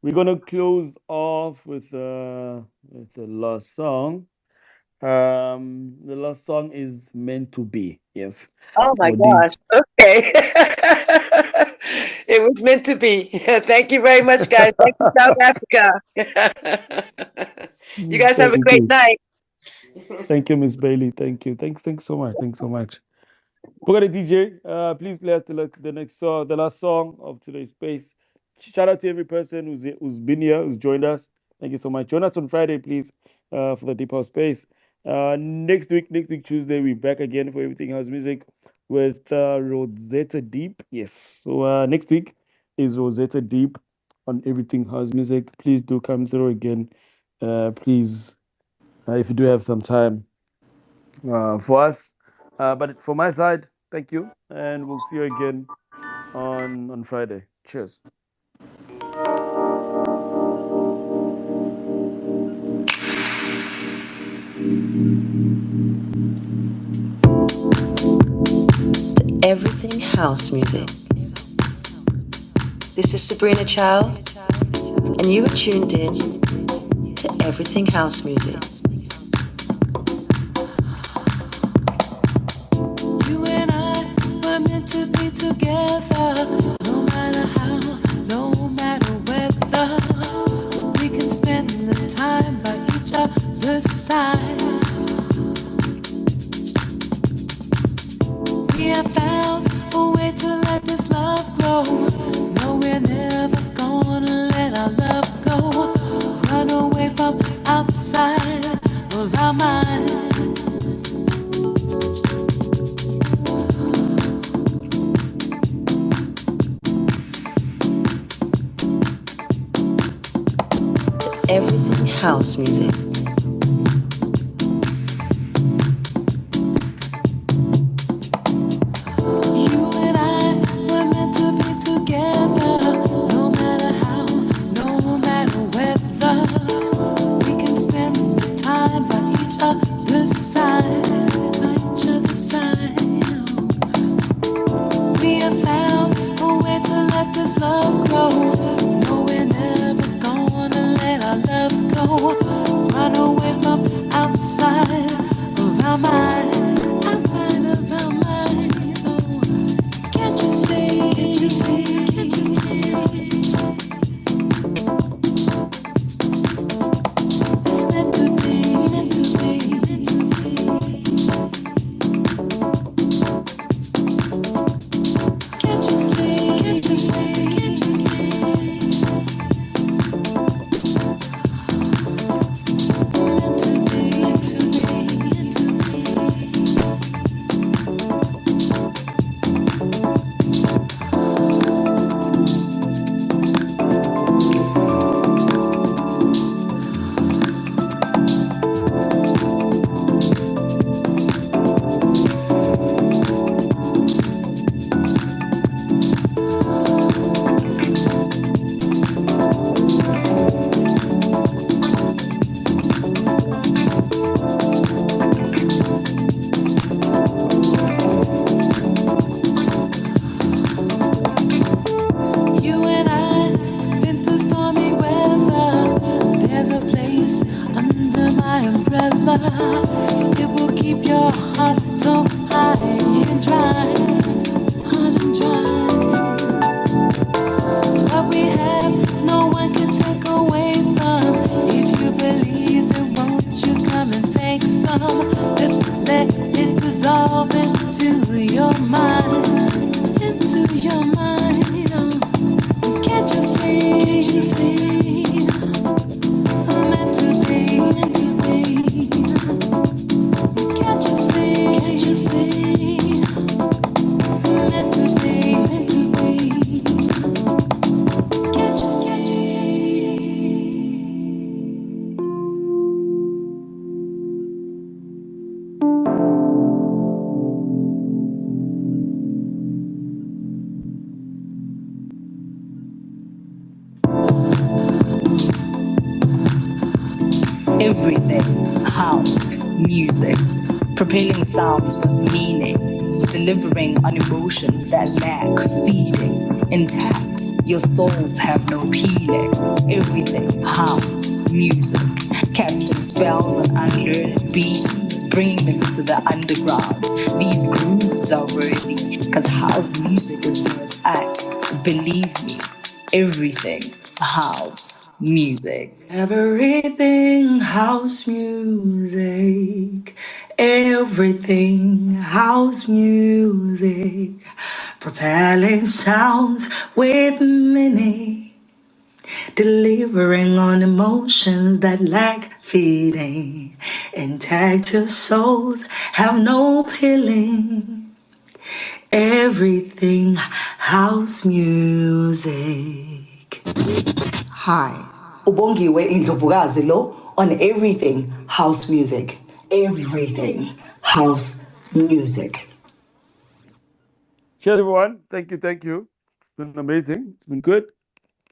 We're gonna close off with the last song. The last song is meant to be. Yes, Oh my Modi. gosh. Okay. It was meant to be. Thank you very much, guys. Thank you, South Africa. You guys have a Thank great you, night. Miss Bailey. Thank you. Thanks so much. Thanks so much. Forget it, DJ. Please play us the next song, the last song of today's space. Shout out to every person who's been here, who's joined us. Thank you so much. Join us on Friday, please, for the Deep House Space. Next week Tuesday, we're back again for Everything House Music with Rosetta Deep. Yes. So next week is Rosetta Deep on Everything House Music. Please do come through again. Please, if you do have some time for us. But for my side, thank you, and we'll see you again on Friday. Cheers. Everything house music. This is Sabrina Child, and you are tuned in to Everything House Music. You and I were meant to be together, no matter how, no matter whether. We can spend the time by each other's side. We have found a way to let this love grow. No, we're never gonna let our love go. Run away from outside of our minds. Everything house music. Everything house music, propelling sounds with meaning, delivering on emotions that lack feeding. Intact, your souls have no peeling. Everything house music, casting spells on unlearned beings, bringing them to the underground. These grooves are worthy, cause house music is worth at. Believe me, everything house music. Everything house music. Everything house music. Propelling sounds with meaning. Delivering on emotions that lack feeding. Intact your souls have no peeling. Everything house music. Hi, Ubongiwe Indlovukazi lo on everything house music. Everything house music. Cheers, everyone. Thank you. It's been amazing. It's been good.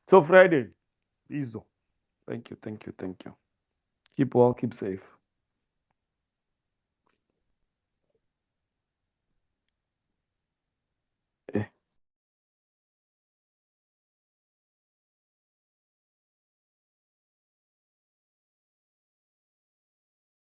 Till Friday. Easy. Thank you. Keep well, keep safe.